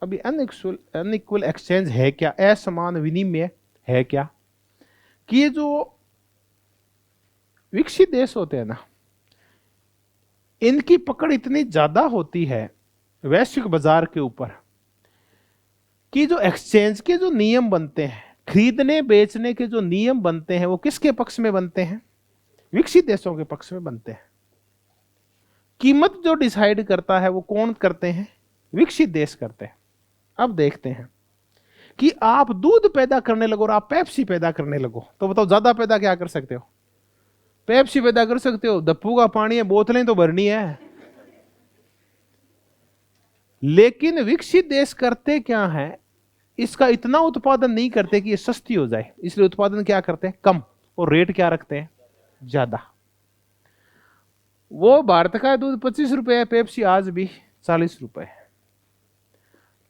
अभी अनइक्वल एक्सचेंज है क्या, असमान विनिमय है क्या, कि ये जो विकसित देश होते हैं ना, इनकी पकड़ इतनी ज्यादा होती है वैश्विक बाजार के ऊपर कि जो एक्सचेंज के जो नियम बनते हैं, खरीदने बेचने के जो नियम बनते हैं, वो किसके पक्ष में बनते हैं, विकसित देशों के पक्ष में बनते हैं। कीमत जो डिसाइड करता है वो कौन करते हैं, विकसित देश करते हैं। अब देखते हैं कि आप दूध पैदा करने लगो और आप पेप्सी पैदा करने लगो, तो बताओ ज्यादा पैदा क्या कर सकते हो, पेप्सी पैदा कर सकते हो, दप्पू का पानी है, बोतलें तो भरनी है। लेकिन विकसित देश करते क्या है, इसका इतना उत्पादन नहीं करते कि ये सस्ती हो जाए, इसलिए उत्पादन क्या करते हैं, कम, और रेट क्या रखते हैं, ज्यादा। वो भारत का दूध 25 रुपए है, पेप्सी आज भी 40 रुपए है।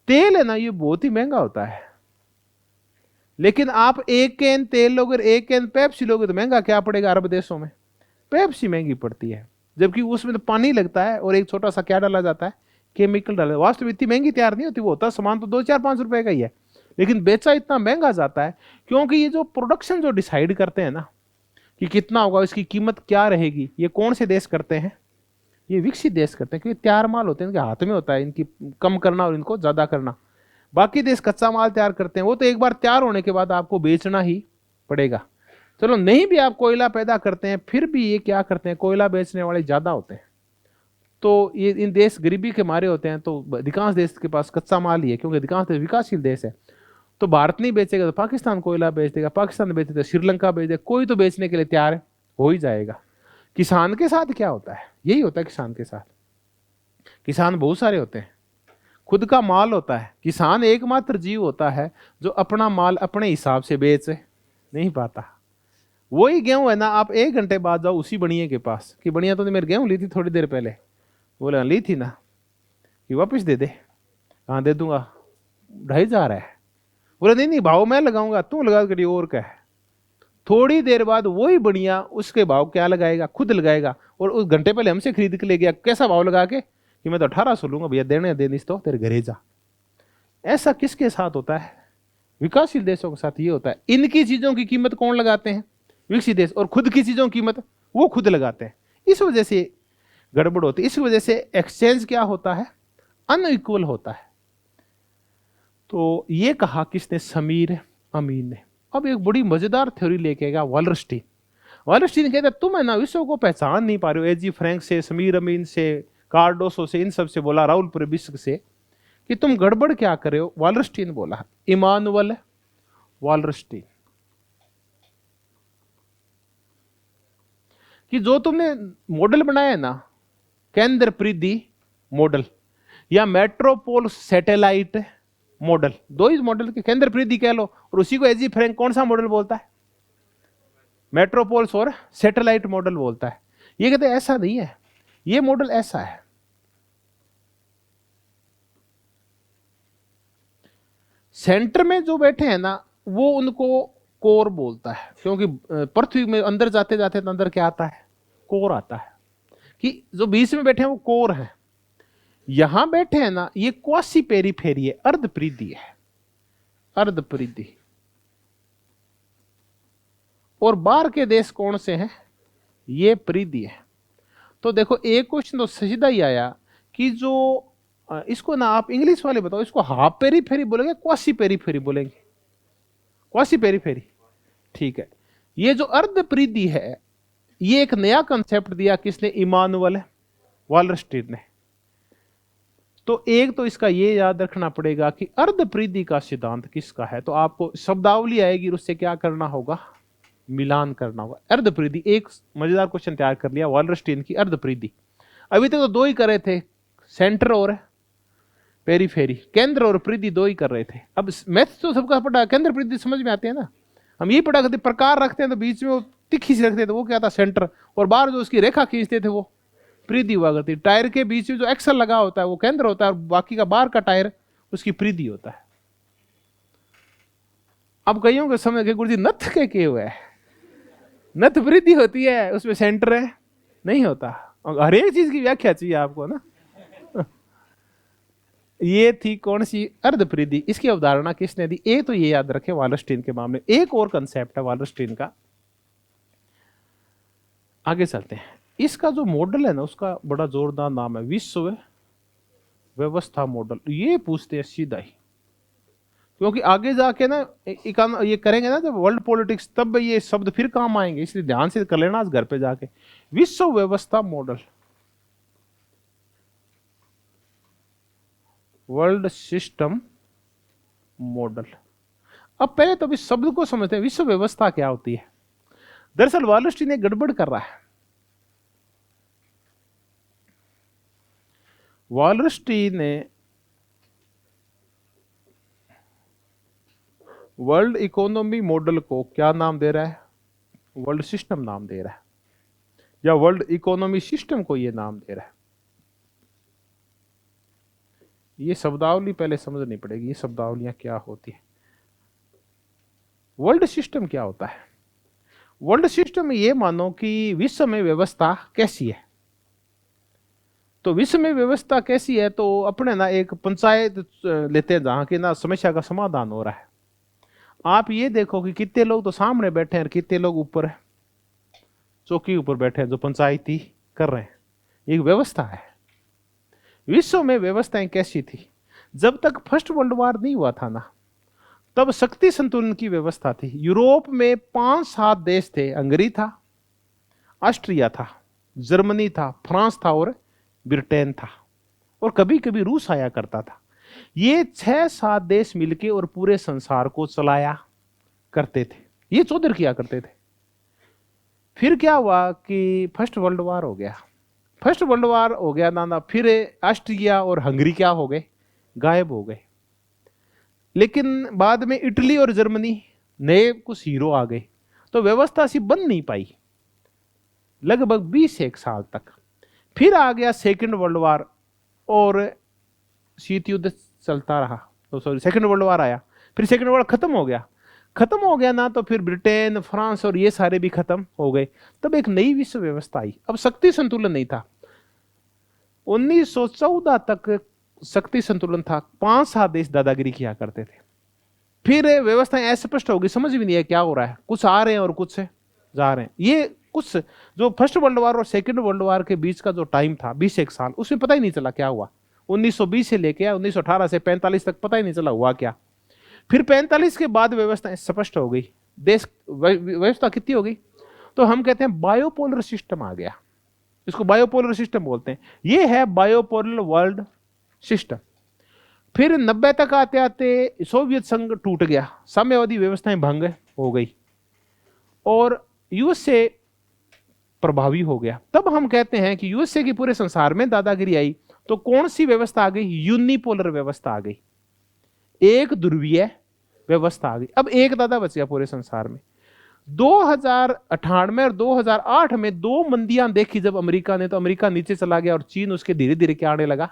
तेल है ना, ये बहुत ही महंगा होता है, लेकिन आप एक कैन तेल लोगे, एक कैन पेप्सी लोगे तो महंगा क्या पड़ेगा, अरब देशों में पेप्सी महंगी पड़ती है, जबकि उसमें तो पानी लगता है और एक छोटा सा क्या डाला जाता है, केमिकल डाला। वास्तव में इतनी महंगी तैयार नहीं होती, वो होता सामान तो 2-4-5 रुपए का ही है, लेकिन बेचा इतना महंगा जाता है क्योंकि ये जो प्रोडक्शन जो डिसाइड करते हैं ना कि कितना होगा, इसकी कीमत क्या रहेगी, ये कौन से देश करते हैं, ये विकसित देश करते हैं, क्योंकि तैयार माल होते हैं, इनके हाथ में होता है इनकी कम करना और इनको ज्यादा करना। बाकी देश कच्चा माल तैयार करते हैं, वो तो एक बार तैयार होने के बाद आपको बेचना ही पड़ेगा। चलो नहीं भी आप कोयला पैदा करते हैं, फिर भी ये क्या करते हैं, कोयला बेचने वाले ज्यादा होते हैं, तो ये इन देश गरीबी के मारे होते हैं, तो अधिकांश देश के पास कच्चा माल ही है, क्योंकि अधिकांश देश विकासशील देश है। तो भारत नहीं बेचेगा तो पाकिस्तान कोयला बेच देगा, पाकिस्तान बेचेगा तो श्रीलंका बेच देगा, कोई तो बेचने के लिए तैयार हो ही जाएगा। किसान के साथ क्या होता है, यही होता है किसान के साथ। किसान बहुत सारे होते हैं, खुद का माल होता है। किसान एकमात्र जीव होता है जो अपना माल अपने हिसाब से बेच नहीं पाता। वही गेहूं है ना, आप 1 घंटे बाद जाओ उसी बढ़िया के पास कि बढ़िया तो मेरी गेहूं ली थी थोड़ी देर पहले, बोले ली थी ना, कि वापस दे दे, कहाँ दे दूंगा, 2,500 है। बोले नहीं नहीं भाव मैं लगाऊंगा, तू लगा करिए और क्या है। थोड़ी देर बाद वही बढ़िया उसके भाव क्या लगाएगा, खुद लगाएगा, और उस घंटे पहले हमसे खरीद के ले गया, कैसा भाव लगा के कि मैं तो 1800 लूंगा भैया, देने देनी तो तेरे घरे जा। ऐसा किसके साथ होता है, विकासशील देशों के साथ ये होता है। इनकी चीजों की कीमत कौन लगाते हैं, विकसित देश, और खुद की चीजों की कीमत वो खुद लगाते हैं। इस वजह से गड़बड़ होती है, इस वजह से एक्सचेंज क्या होता है, अनइक्वल होता है। तो ये कहा किसने, समीर अमीन ने। अब एक बड़ी मजेदार थ्योरी लेके गया वालरस्टीन। वालरस्टीन कहता है तुम है ना विश्व को पहचान नहीं पा रहे हो, एजी फ्रैंक से, समीर अमीन से, कार्डोसो से, इन सब से बोला, राउल प्रेबिस्क से, कि तुम गड़बड़ क्या कर रहे हो। वालरस्टीन बोला, इमानुअल वालरस्टीन, कि जो तुमने मॉडल बनाया है ना, केंद्र परिधि मॉडल या मेट्रोपोल सैटेलाइट मॉडल, दो ही मॉडल के, केंद्र परिधि कह लो, और उसी को एजी फ्रैंक कौन सा मॉडल बोलता है, मेट्रोपोल्स और सैटेलाइट मॉडल बोलता है। ये कहते हैं ऐसा नहीं है, ये मॉडल ऐसा है। सेंटर में जो बैठे हैं ना, वो उनको कोर बोलता है, क्योंकि पृथ्वी में अंदर जाते जाते तो अंदर क्या आता है, कोर आता है, कि जो बीच में बैठे हैं वो कोर है। यहां बैठे हैं ना, ये क्वासी पेरीफेरी है, अर्ध परिधि है। अर्धपरिधि। और बाहर के देश कौन से हैं? ये परिधि है। तो देखो एक क्वेश्चन तो सीधा ही आया कि जो इसको ना आप इंग्लिश वाले बताओ, इसको हाफ पेरीफेरी बोलेंगे क्वासी पेरीफेरी बोलेंगे? क्वासी पेरीफेरी, ठीक है। ये जो अर्धपरिधि है ये एक नया कंसेप्ट दिया किसने? इमानुअल वालरस्टीन ने। तो एक तो इसका ये याद रखना पड़ेगा कि अर्धपरिधि का सिद्धांत किसका है। तो आपको शब्दावली आएगी और उससे क्या करना होगा? मिलान करना होगा। अर्धपरिधि, एक मजेदार क्वेश्चन तैयार कर लिया वालरस्टीन की अर्धपरिधि। अभी तक तो दो ही कर रहे थे, सेंटर और पेरीफेरी, केंद्र और परिधि दो ही कर रहे थे। अब मैथ तो सबका पढ़ा, केंद्र परिधि समझ में आते हैं ना। हम ये पढ़ा करते प्रकार रखते हैं तो बीच में वो तिखी सी रखते थे, वो क्या था? सेंटर। और बाहर जो उसकी रेखा खींचते थे वो परिधि हुआ करती। टायर के बीच में जो एक्सल लगा होता है वो केंद्र होता है और बाकी का बाहर का टायर उसकी परिधि होता है। अब कईयों के समय के गुरुजी नथ के हुआ है, नथ परिधि होती है उसमें सेंटर है नहीं होता। हर एक चीज की व्याख्या चाहिए आपको ना। ये थी कौन सी? अर्धपरिधि। इसकी अवधारणा किसने दी? एक तो ये याद रखे वालरस्टीन के मामले। एक और कंसेप्ट है वालरस्टीन का, आगे चलते हैं। इसका जो मॉडल है ना उसका बड़ा जोरदार नाम है विश्व व्यवस्था मॉडल। ये पूछते हैं सीधा ही, क्योंकि आगे जाके ना ये करेंगे ना जब वर्ल्ड पॉलिटिक्स, तब ये शब्द फिर काम आएंगे, इसलिए ध्यान से कर लेना आज घर पे जाके। विश्व व्यवस्था मॉडल, वर्ल्ड सिस्टम मॉडल। अब पहले तो इस शब्द को समझते हैं, विश्व व्यवस्था क्या होती है। दरअसल वालरस्टीन एक गड़बड़ कर रहा है। वालरस्टीन ने वर्ल्ड इकोनॉमी मॉडल को क्या नाम दे रहा है? वर्ल्ड सिस्टम नाम दे रहा है, या वर्ल्ड इकोनॉमी सिस्टम को ये नाम दे रहा है। ये शब्दावली पहले समझनी पड़ेगी, ये शब्दावलियां क्या होती है। वर्ल्ड सिस्टम क्या होता है? वर्ल्ड सिस्टम में ये मानो कि विश्व में व्यवस्था कैसी है। तो विश्व में व्यवस्था कैसी है, तो अपने ना एक पंचायत लेते हैं जहां की ना समस्या का समाधान हो रहा है। आप ये देखो कि कितने लोग तो सामने बैठे हैं और कितने लोग ऊपर चौकी ऊपर बैठे हैं जो पंचायती कर रहे हैं। एक व्यवस्था है। विश्व में व्यवस्थाएं कैसी थी? जब तक फर्स्ट वर्ल्ड वॉर नहीं हुआ था ना, तब शक्ति संतुलन की व्यवस्था थी। यूरोप में 5-7 देश थे। हंगरी था, ऑस्ट्रिया था, जर्मनी था, फ्रांस था और ब्रिटेन था, और कभी कभी रूस आया करता था। ये 6-7 देश मिलके और पूरे संसार को चलाया करते थे, ये चौधर किया करते थे। फिर क्या हुआ कि फर्स्ट वर्ल्ड वॉर हो गया। फर्स्ट वर्ल्ड वॉर हो गया ना, फिर ऑस्ट्रिया और हंगरी क्या हो गए? गायब हो गए। लेकिन बाद में इटली और जर्मनी नए कुछ हीरो आ गए, तो व्यवस्था सी बन नहीं पाई लगभग 21 साल तक। फिर आ गया सेकेंड वर्ल्ड वॉर और शीत युद्ध चलता रहा। तो सॉरी, सेकेंड वर्ल्ड वॉर आया, फिर सेकेंड वर्ल्ड खत्म हो गया। खत्म हो गया ना, तो फिर ब्रिटेन, फ्रांस और ये सारे भी खत्म हो गए। तब एक नई विश्व व्यवस्था आई। अब शक्ति संतुलन नहीं था। 1914 तक शक्ति संतुलन था, 5-7 देश दादागिरी किया करते थे। फिर व्यवस्थाएं अस्पष्ट होगी, समझ भी नहीं है क्या हो रहा है, कुछ आ रहे हैं और कुछ जा रहे हैं। ये कुछ जो फर्स्ट वर्ल्ड वॉर और सेकेंड वर्ल्ड वॉर के बीच का जो टाइम था 21 साल, उसमें पता ही नहीं चला क्या हुआ। 1920 से लेके 1918 से 45 तक पता ही नहीं चला हुआ क्या। फिर 45 के बाद व्यवस्था स्पष्ट हो गई। देश व्यवस्था कितनी हो गई? तो हम कहते हैं बायोपोलर सिस्टम आ गया। इसको बायोपोलर सिस्टम बोलते हैं। ये है बायोपोलर वर्ल्ड सिस्टम। फिर 90 तक आते आते सोवियत संघ टूट गया, साम्यवादी व्यवस्थाएं भंग हो गई और यूएसए प्रभावी हो गया। तब हम कहते हैं कि यूएसए की पूरे संसार में दादागिरी आई। तो कौन सी व्यवस्था आ गई? यूनिपोलर व्यवस्था आ गई, एक ध्रुवीय व्यवस्था आ गई। अब एक दादा बच गया पूरे संसार में। 2098 और 2008 में 2 मंदियां देखी जब अमेरिका ने, तो अमेरिका नीचे चला गया और चीन उसके धीरे धीरे क्या आने लगा?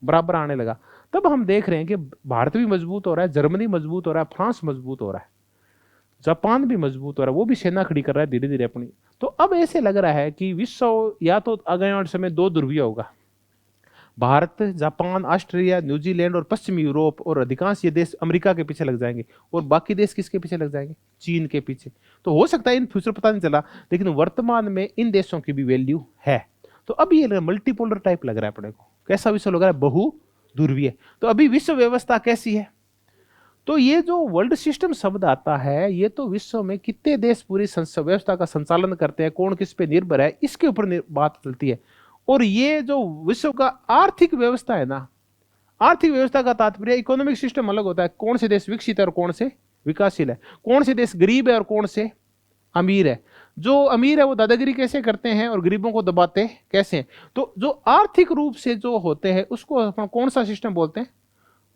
बराबर आने लगा। तब हम देख रहे हैं कि भारत भी मजबूत हो रहा है, जर्मनी मजबूत हो रहा है, फ्रांस मजबूत हो रहा है, जापान भी मजबूत हो रहा है, वो भी सेना खड़ी कर रहा है धीरे धीरे अपनी। तो अब ऐसे लग रहा है कि विश्व या तो आगामी समय 2 ध्रुवीय होगा। भारत, जापान, ऑस्ट्रेलिया, न्यूजीलैंड और पश्चिमी यूरोप और अधिकांश ये देश अमेरिका के पीछे लग जाएंगे, और बाकी देश किसके पीछे लग जाएंगे? चीन के पीछे। तो हो सकता है इन फ्यूचर पता नहीं चला, लेकिन वर्तमान में इन देशों की भी वैल्यू है। तो अभी ये मल्टीपोलर टाइप लग रहा है अपने को। कैसा विश्व लग रहा है? बहु ध्रुवीय। तो अभी विश्व व्यवस्था कैसी है? तो ये जो वर्ल्ड सिस्टम शब्द आता है, ये तो विश्व में कितने देश पूरी व्यवस्था का संचालन करते हैं, कौन किस पे निर्भर है, इसके ऊपर बात चलती है। और ये जो विश्व का आर्थिक व्यवस्था है ना, आर्थिक व्यवस्था का तात्पर्य इकोनॉमिक सिस्टम अलग होता है, कौन से देश विकसित है और कौन से विकासशील है, कौन से देश गरीब है और कौन से अमीर है। जो अमीर है वो दादागिरी कैसे करते हैं और गरीबों को दबाते कैसे हैं। तो जो आर्थिक रूप से जो होते हैं उसको अपन कौन सा सिस्टम बोलते हैं?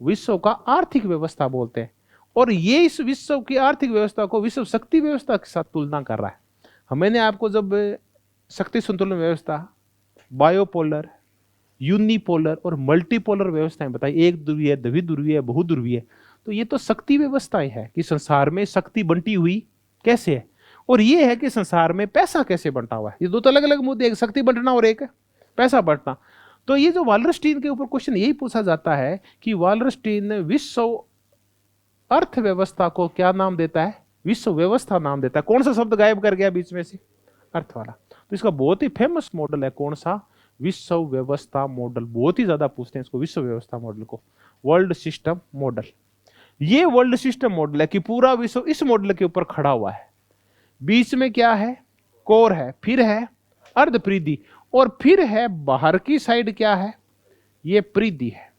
विश्व का आर्थिक व्यवस्था बोलते हैं। और ये इस विश्व की आर्थिक व्यवस्था को विश्व शक्ति व्यवस्था के साथ तुलना कर रहा है। मैंने आपको जब शक्ति संतुलन व्यवस्था, बायोपोलर, यूनिपोलर और मल्टीपोलर व्यवस्थाएं बताई, एक ध्रुवीय, द्विध्रुवीय, बहुध्रुवीय, तो ये तो शक्ति व्यवस्थाएं है कि संसार में शक्ति बंटी हुई कैसे है, और ये है कि संसार में पैसा कैसे बंटा हुआ है। ये दो तो अलग अलग मुद्दे, एक शक्ति बंटना और एक पैसा बंटना। तो ये जो वालरस्टीन के ऊपर क्वेश्चन यही पूछा जाता है कि वालरस्टीन विश्व अर्थव्यवस्था को क्या नाम देता है? विश्व व्यवस्था नाम देता है। कौन सा शब्द गायब कर गया बीच में से? अर्थ वाला। तो इसका बहुत ही फेमस मॉडल है कौन सा? विश्व व्यवस्था मॉडल। बहुत ही ज्यादा पूछते हैं इसको, विश्व व्यवस्था मॉडल को, वर्ल्ड सिस्टम मॉडल। ये वर्ल्ड सिस्टम मॉडल है कि पूरा विश्व इस मॉडल के ऊपर खड़ा हुआ है। बीच में क्या है? कोर है, फिर है अर्धपरिधि, और फिर है बाहर की साइड क्या है? ये परिधि है।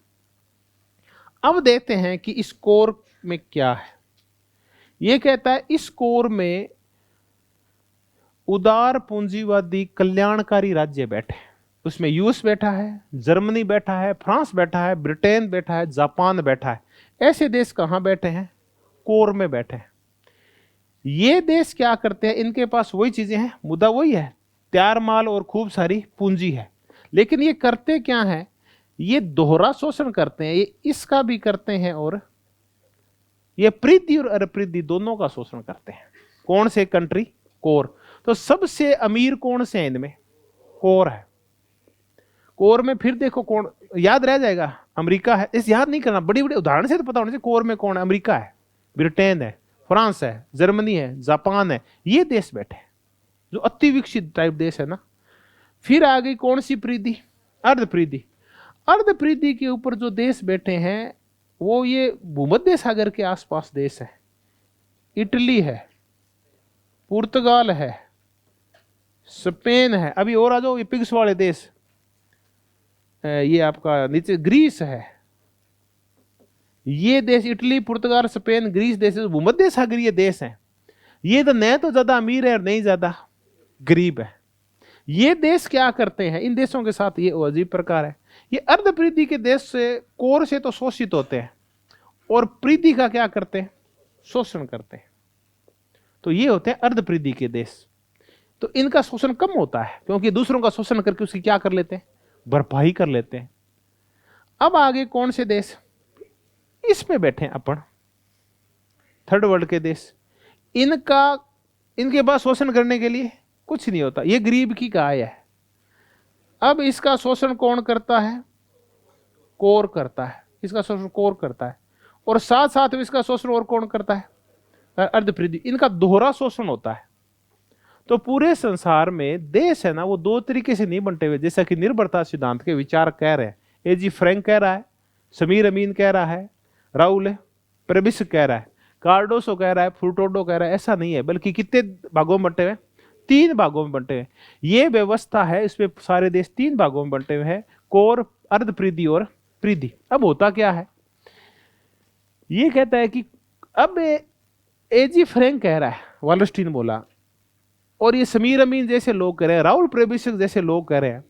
अब देखते हैं कि इस कोर में क्या है। ये कहता है इस कोर में उदार पूंजीवादी कल्याणकारी राज्य बैठे। उसमें यूएस बैठा है, जर्मनी बैठा है, फ्रांस बैठा है, ब्रिटेन बैठा है, जापान बैठा है। ऐसे देश कहां बैठे हैं? कोर में बैठे हैं। ये देश क्या करते हैं? इनके पास वही चीजें हैं, मुद्दा वही है, तैयार माल और खूब सारी पूंजी है। लेकिन ये करते क्या है? ये दोहरा शोषण करते हैं। ये इसका भी करते हैं और ये प्रीति और अप्रीति दोनों का शोषण करते हैं। कौन से कंट्री? कोर। तो सबसे अमीर कौन से हैं इनमें? कोर है। कोर में फिर देखो कौन याद रह जाएगा? अमेरिका है। इस याद नहीं करना, बड़ी बड़ी उदाहरण से तो पता होना चाहिए। कोर में कौन है? अमेरिका है, ब्रिटेन है, फ्रांस है, जर्मनी है, जापान है। ये देश बैठे हैं जो अति विकसित टाइप देश है ना। फिर आ गई कौन सी परिधि? अर्धपरिधि। अर्धपरिधि के ऊपर जो देश बैठे हैं वो ये भूमध्य सागर के आसपास देश है। इटली है, पुर्तगाल है, स्पेन है। अभी और आ जाओ, ये पिग्स वाले देश, ये आपका नीचे ग्रीस है। ये देश इटली, पुर्तगाल, स्पेन, ग्रीस देश भूमध्य सागरीय देश हैं। ये तो न तो ज्यादा अमीर है और नहीं ज्यादा गरीब है। ये देश क्या करते हैं? इन देशों के साथ ये अजीब प्रकार है। ये अर्धपरिधि के देश से, कोर से तो शोषित होते हैं, और परिधि का क्या करते हैं? शोषण करते हैं। तो ये होते हैं अर्धपरिधि के देश। तो इनका शोषण कम होता है क्योंकि दूसरों का शोषण करके उसकी क्या कर लेते हैं? भरपाई कर लेते हैं। अब आगे कौन से देश? इसमें बैठे हैं अपन, थर्ड वर्ल्ड के देश। इनके पास शोषण करने के लिए कुछ नहीं होता। ये गरीब की गाय है। अब इसका शोषण कौन करता है? कोर करता है। इसका शोषण कोर करता है, और साथ साथ में इसका शोषण और कौन करता है? अर्धपरिधि। इनका दोहरा शोषण होता है। तो पूरे संसार में देश है ना, वो दो तरीके से नहीं बनते हुए, जैसा कि निर्भरता सिद्धांत के विचार कह रहे हैं। एजी फ्रैंक कह रहा है, समीर अमीन कह रहा है, राउल प्रेबिस कह रहा है, कार्डोसो कह रहा है, फ्रूटोडो कह रहा है। ऐसा नहीं है, बल्कि कितने भागों में बंटे हुए? 3 भागों में बंटे हुए। ये व्यवस्था है, इसमें सारे देश 3 भागों में बंटे हुए हैं, कोर, अर्धपरिधि और परिधि। अब होता क्या है? ये कहता है कि अब एजी फ्रैंक कह रहा है, वालरस्टीन बोला, और ये समीर अमीन जैसे लोग कह रहे हैं, राहुल प्रेबिसक जैसे लोग कह रहे हैं,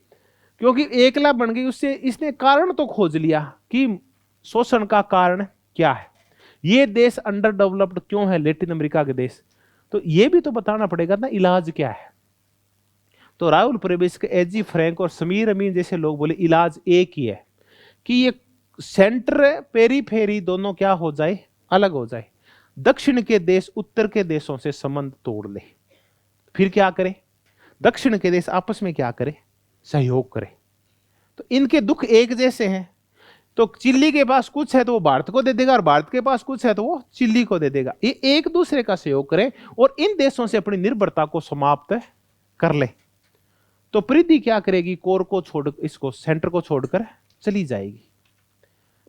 क्योंकि एकला बन गई उससे इसने कारण तो खोज लिया कि शोषण का कारण क्या है, ये देश अंडर डेवलप्ड क्यों है, लैटिन अमेरिका के देश। तो ये भी तो बताना पड़ेगा ना इलाज क्या है। तो राहुल प्रेबिसक, एजी फ्रैंक और समीर अमीन जैसे लोग बोले इलाज एक ही है कि ये सेंटर पेरीफेरी दोनों क्या हो जाए? अलग हो जाए। दक्षिण के देश उत्तर के देशों से संबंध तोड़ ले। फिर क्या करे? दक्षिण के देश आपस में क्या करे? सहयोग करे। तो इनके दुख एक जैसे हैं। तो चिल्ली के पास कुछ है तो वो भारत को दे देगा, और भारत के पास कुछ है तो वो चिल्ली को दे देगा। ये एक दूसरे का सहयोग करें और इन देशों से अपनी निर्भरता को समाप्त कर ले। तो प्रीति क्या करेगी, कोर को छोड़, इसको सेंटर को छोड़कर चली जाएगी।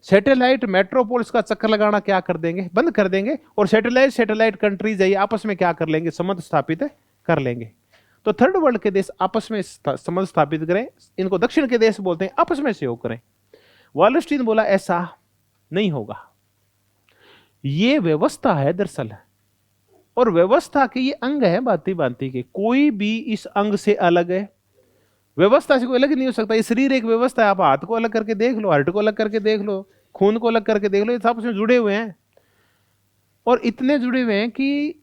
सैटेलाइट मेट्रोपोलिस का चक्कर लगाना क्या कर देंगे, बंद कर देंगे, और सैटेलाइट कंट्रीज है आपस में क्या कर लेंगे, संबंध स्थापित कर लेंगे। तो थर्ड वर्ल्ड के देश आपस में संबंध स्थापित करें, इनको दक्षिण के देश बोलते हैं, आपस में सहयोग करें। वालस्टीन बोला ऐसा नहीं होगा, ये व्यवस्था है दरअसल, और व्यवस्था के ये अंग है भांति भांति के, कोई भी इस अंग से अलग है, व्यवस्था से कोई अलग नहीं हो सकता। ये शरीर एक व्यवस्था है, आप हाथ को अलग करके देख लो, हार्ट को अलग करके देख लो, खून को अलग करके देख लो, ये सब उसमें जुड़े हुए हैं, और इतने जुड़े हुए हैं कि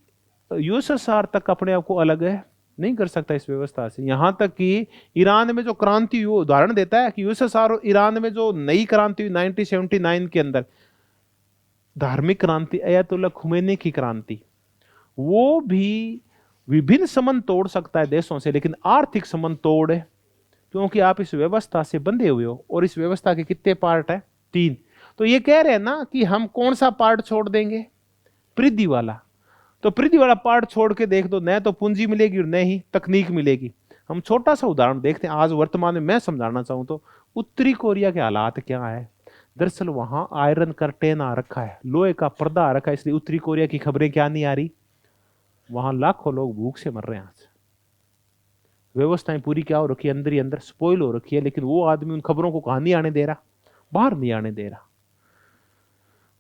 यूएसएसआर तक अपने आप को अलग है नहीं कर सकता इस व्यवस्था से। यहां तक कि ईरान में जो क्रांति हुई, उदाहरण देता है कि यूएसएसआर और ईरान में जो नई क्रांति हुई 1979 के अंदर, धार्मिक क्रांति, अयतुल्ला खुमैनी की क्रांति, वो भी विभिन्न संबंध तोड़ सकता है देशों से, लेकिन आर्थिक संबंध तोड़ है, क्योंकि आप इस व्यवस्था से बंधे हुए हो। और इस व्यवस्था के कितने पार्ट है, 3। तो ये कह रहे हैं ना कि हम कौन सा पार्ट छोड़ देंगे, पृथ्वी वाला। तो पृथ्वी वाला पार्ट छोड़ के देख दो, न तो पूंजी मिलेगी और न ही तकनीक मिलेगी। हम छोटा सा उदाहरण देखते हैं आज वर्तमान में, मैं समझाना चाहूं तो उत्तरी कोरिया के हालात क्या है। दरअसल वहां आयरन कर्टेन आ रखा है, लोहे का पर्दा आ रखा है, इसलिए उत्तरी कोरिया की खबरें क्या नहीं आ रही, वहां लाखों लोग भूख से मर रहे हैं आज। व्यवस्थाएं पूरी क्या हो रखी है, अंदर ही अंदर स्पॉइल हो रखी है, लेकिन वो आदमी उन खबरों को कहां नहीं आने दे रहा, बाहर नहीं आने दे रहा।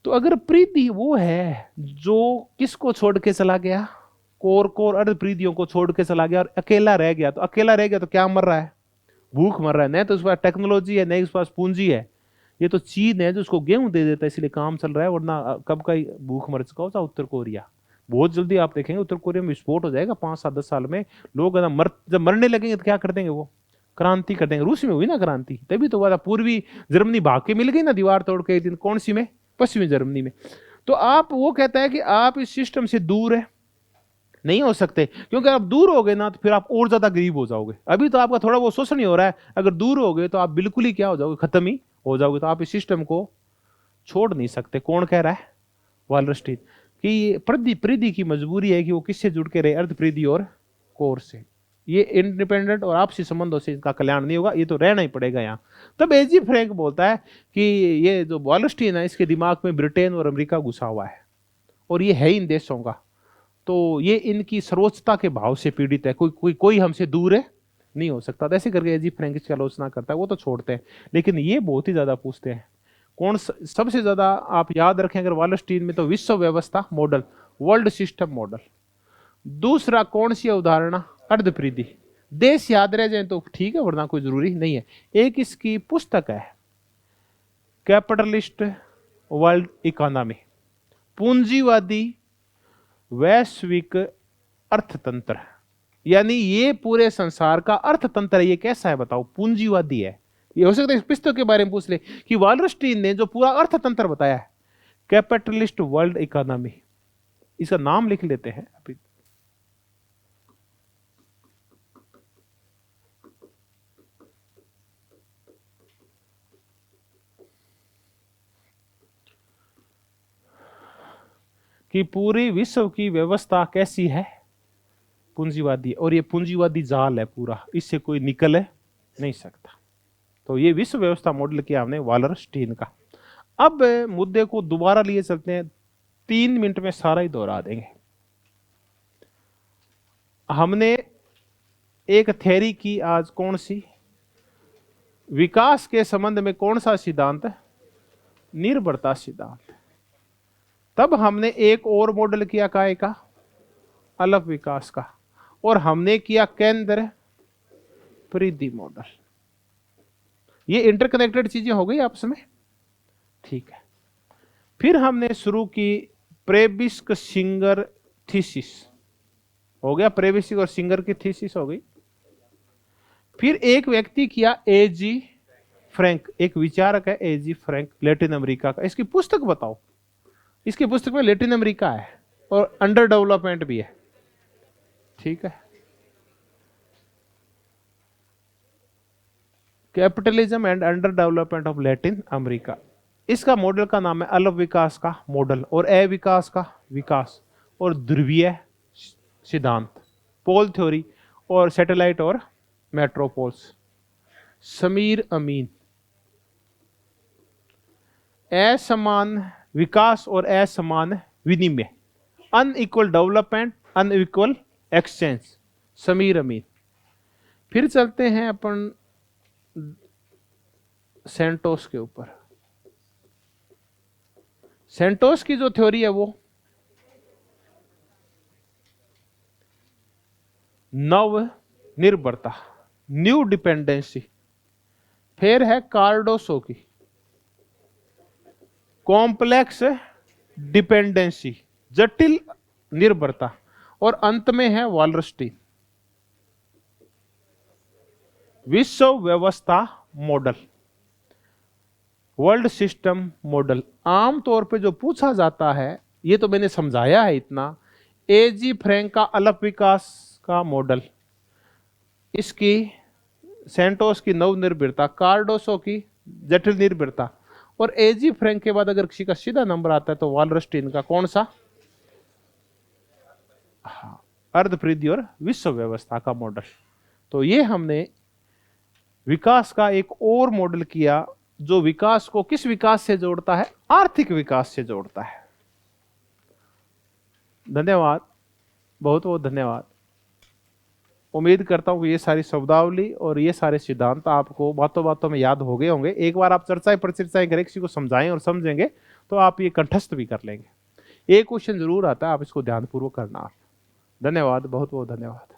तो अगर प्रीति वो है जो किसको छोड़ के चला गया, कोर अर्ध प्रीतियों को छोड़ के चला गया और अकेला रह गया, तो अकेला रह गया तो क्या मर रहा है, भूख मर रहा है। नहीं तो उसके पास टेक्नोलॉजी है, नहीं उसके पास पूंजी है। ये तो चीन है जो उसको गेहूं दे देता है, इसलिए काम चल रहा है, वरना कब का ही भूख मर चुका होता उत्तर कोरिया। बहुत जल्दी आप देखेंगे उत्तर कोरिया में विस्फोट हो जाएगा 5-7-10 साल में। लोग जब मरने लगेंगे तो क्या कर देंगे, वो क्रांति कर देंगे। रूस में हुई ना क्रांति, तभी तो वाला पूर्वी जर्मनी भाग के मिल गई ना दीवार तोड़ के एक दिन, कौन सी में, पश्चिमी जर्मनी में। तो आप, वो कहता है कि आप इस सिस्टम से दूर है, नहीं हो सकते, क्योंकि आप दूर हो गए ना तो फिर आप और ज्यादा गरीब हो जाओगे। अभी तो आपका थोड़ा वो शोषण ही हो रहा है, अगर दूर हो गए तो आप बिल्कुल ही क्या हो जाओगे, खत्म ही हो जाओगे। तो आप इस सिस्टम को छोड़ नहीं सकते। कौन कह रहा है, वालस्टीन, कि पृथ्वी की मजबूरी है कि वो किससे जुड़ के रहे, अर्ध पृथ्वी और कोर से। ये इंडिपेंडेंट और आपसी संबंधों से इसका कल्याण नहीं होगा, ये तो रहना ही पड़ेगा यहाँ। तब एजी फ्रैंक बोलता है कि ये जो वालस्टीन है, इसके दिमाग में ब्रिटेन और अमेरिका घुसा हुआ है, और ये है इन देशों का, तो ये इनकी सर्वोच्चता के भाव से पीड़ित है, कोई हमसे दूर है नहीं हो सकता। तो ऐसे करके एजी फ्रैंक इसकी आलोचना करता है, वो तो छोड़ते हैं, लेकिन ये बहुत ही ज्यादा पूछते हैं कौन सबसे ज्यादा। आप याद रखें अगर वालस्टीन में, तो विश्व व्यवस्था मॉडल, वर्ल्ड सिस्टम मॉडल। दूसरा कौन सी उदाहरण, अर्धपरिधि। देश याद रह जाए तो ठीक है, वरना कोई जरूरी नहीं है। एक इसकी पुस्तक है, कैपिटलिस्ट वर्ल्ड इकोनॉमी, पूंजीवादी वैश्विक अर्थतंत्र, यानी ये पूरे संसार का अर्थतंत्र है। ये कैसा है बताओ, पूंजीवादी है। ये हो सकता है इस पुस्तक के बारे में पूछ ले कि वालस्टीन ने जो पूरा अर्थतंत्र बताया है, कैपिटलिस्ट वर्ल्ड इकोनॉमी, इसका नाम लिख लेते हैं अभी। कि पूरी विश्व की व्यवस्था कैसी है, पूंजीवादी, और ये पूंजीवादी जाल है पूरा, इससे कोई निकल नहीं सकता। तो ये विश्व व्यवस्था मॉडल किया हमने वालस्टीन का। अब मुद्दे को दोबारा लिए चलते हैं, 3 मिनट में सारा ही दोहरा देंगे। हमने एक थ्योरी की आज, कौन सी, विकास के संबंध में कौन सा सिद्धांत, निर्भरता सिद्धांत। तब हमने एक और मॉडल किया काय का, अलग विकास का, और हमने किया केंद्र परिधि मॉडल। ये इंटरकनेक्टेड चीजें हो गई आपस में, ठीक है। फिर हमने शुरू की प्रेबिस्क सिंगर थीसिस, हो गया, प्रेबिस्क और सिंगर की थीसिस हो गई। फिर एक व्यक्ति किया एजी फ्रैंक, एक विचारक है एजी फ्रैंक, लैटिन अमेरिका का। इसकी पुस्तक बताओ, इसकी पुस्तक में लैटिन अमेरिका है और अंडर डेवलपमेंट भी है, ठीक है। Capitalism and under development of Latin America. इसका मॉडल का नाम है अल्प विकास का मॉडल और अविकास का विकास और ध्रुवीय सिद्धांत, पोल थ्योरी और सैटेलाइट और मेट्रोपोल्स। समीर अमीन। असमान विकास और असमान विनिमय, unequal development unequal exchange, Samir Amin. फिर चलते हैं अपन सेंटोस के ऊपर। सेंटोस की जो थ्योरी है वो नव निर्भरता, न्यू डिपेंडेंसी। फिर है कार्डोसो की कॉम्प्लेक्स डिपेंडेंसी, जटिल निर्भरता। और अंत में है वालरस्टीन विश्व व्यवस्था मॉडल, वर्ल्ड सिस्टम मॉडल। आमतौर पे जो पूछा जाता है, ये तो मैंने समझाया है इतना, एजी फ्रैंक का अल्प विकास का मॉडल, इसकी सेंटोस की नव निर्भरता, कार्डोसो की जटिल निर्भरता, और एजी फ्रैंक के बाद अगर किसी का सीधा नंबर आता है तो वालरस्टीन का कौन सा, अर्धपरिधि और विश्व व्यवस्था का मॉडल। तो ये हमने विकास का एक और मॉडल किया जो विकास को किस विकास से जोड़ता है, आर्थिक विकास से जोड़ता है। धन्यवाद, बहुत बहुत धन्यवाद। उम्मीद करता हूं कि ये सारी शब्दावली और ये सारे सिद्धांत आपको बातों बातों में याद हो गए होंगे। एक बार आप चर्चाएं परिचर्चाएं करें, किसी को समझाएं और समझेंगे तो आप ये कंठस्थ भी कर लेंगे। एक क्वेश्चन जरूर आता है, आप इसको ध्यानपूर्वक करना। धन्यवाद, बहुत बहुत धन्यवाद।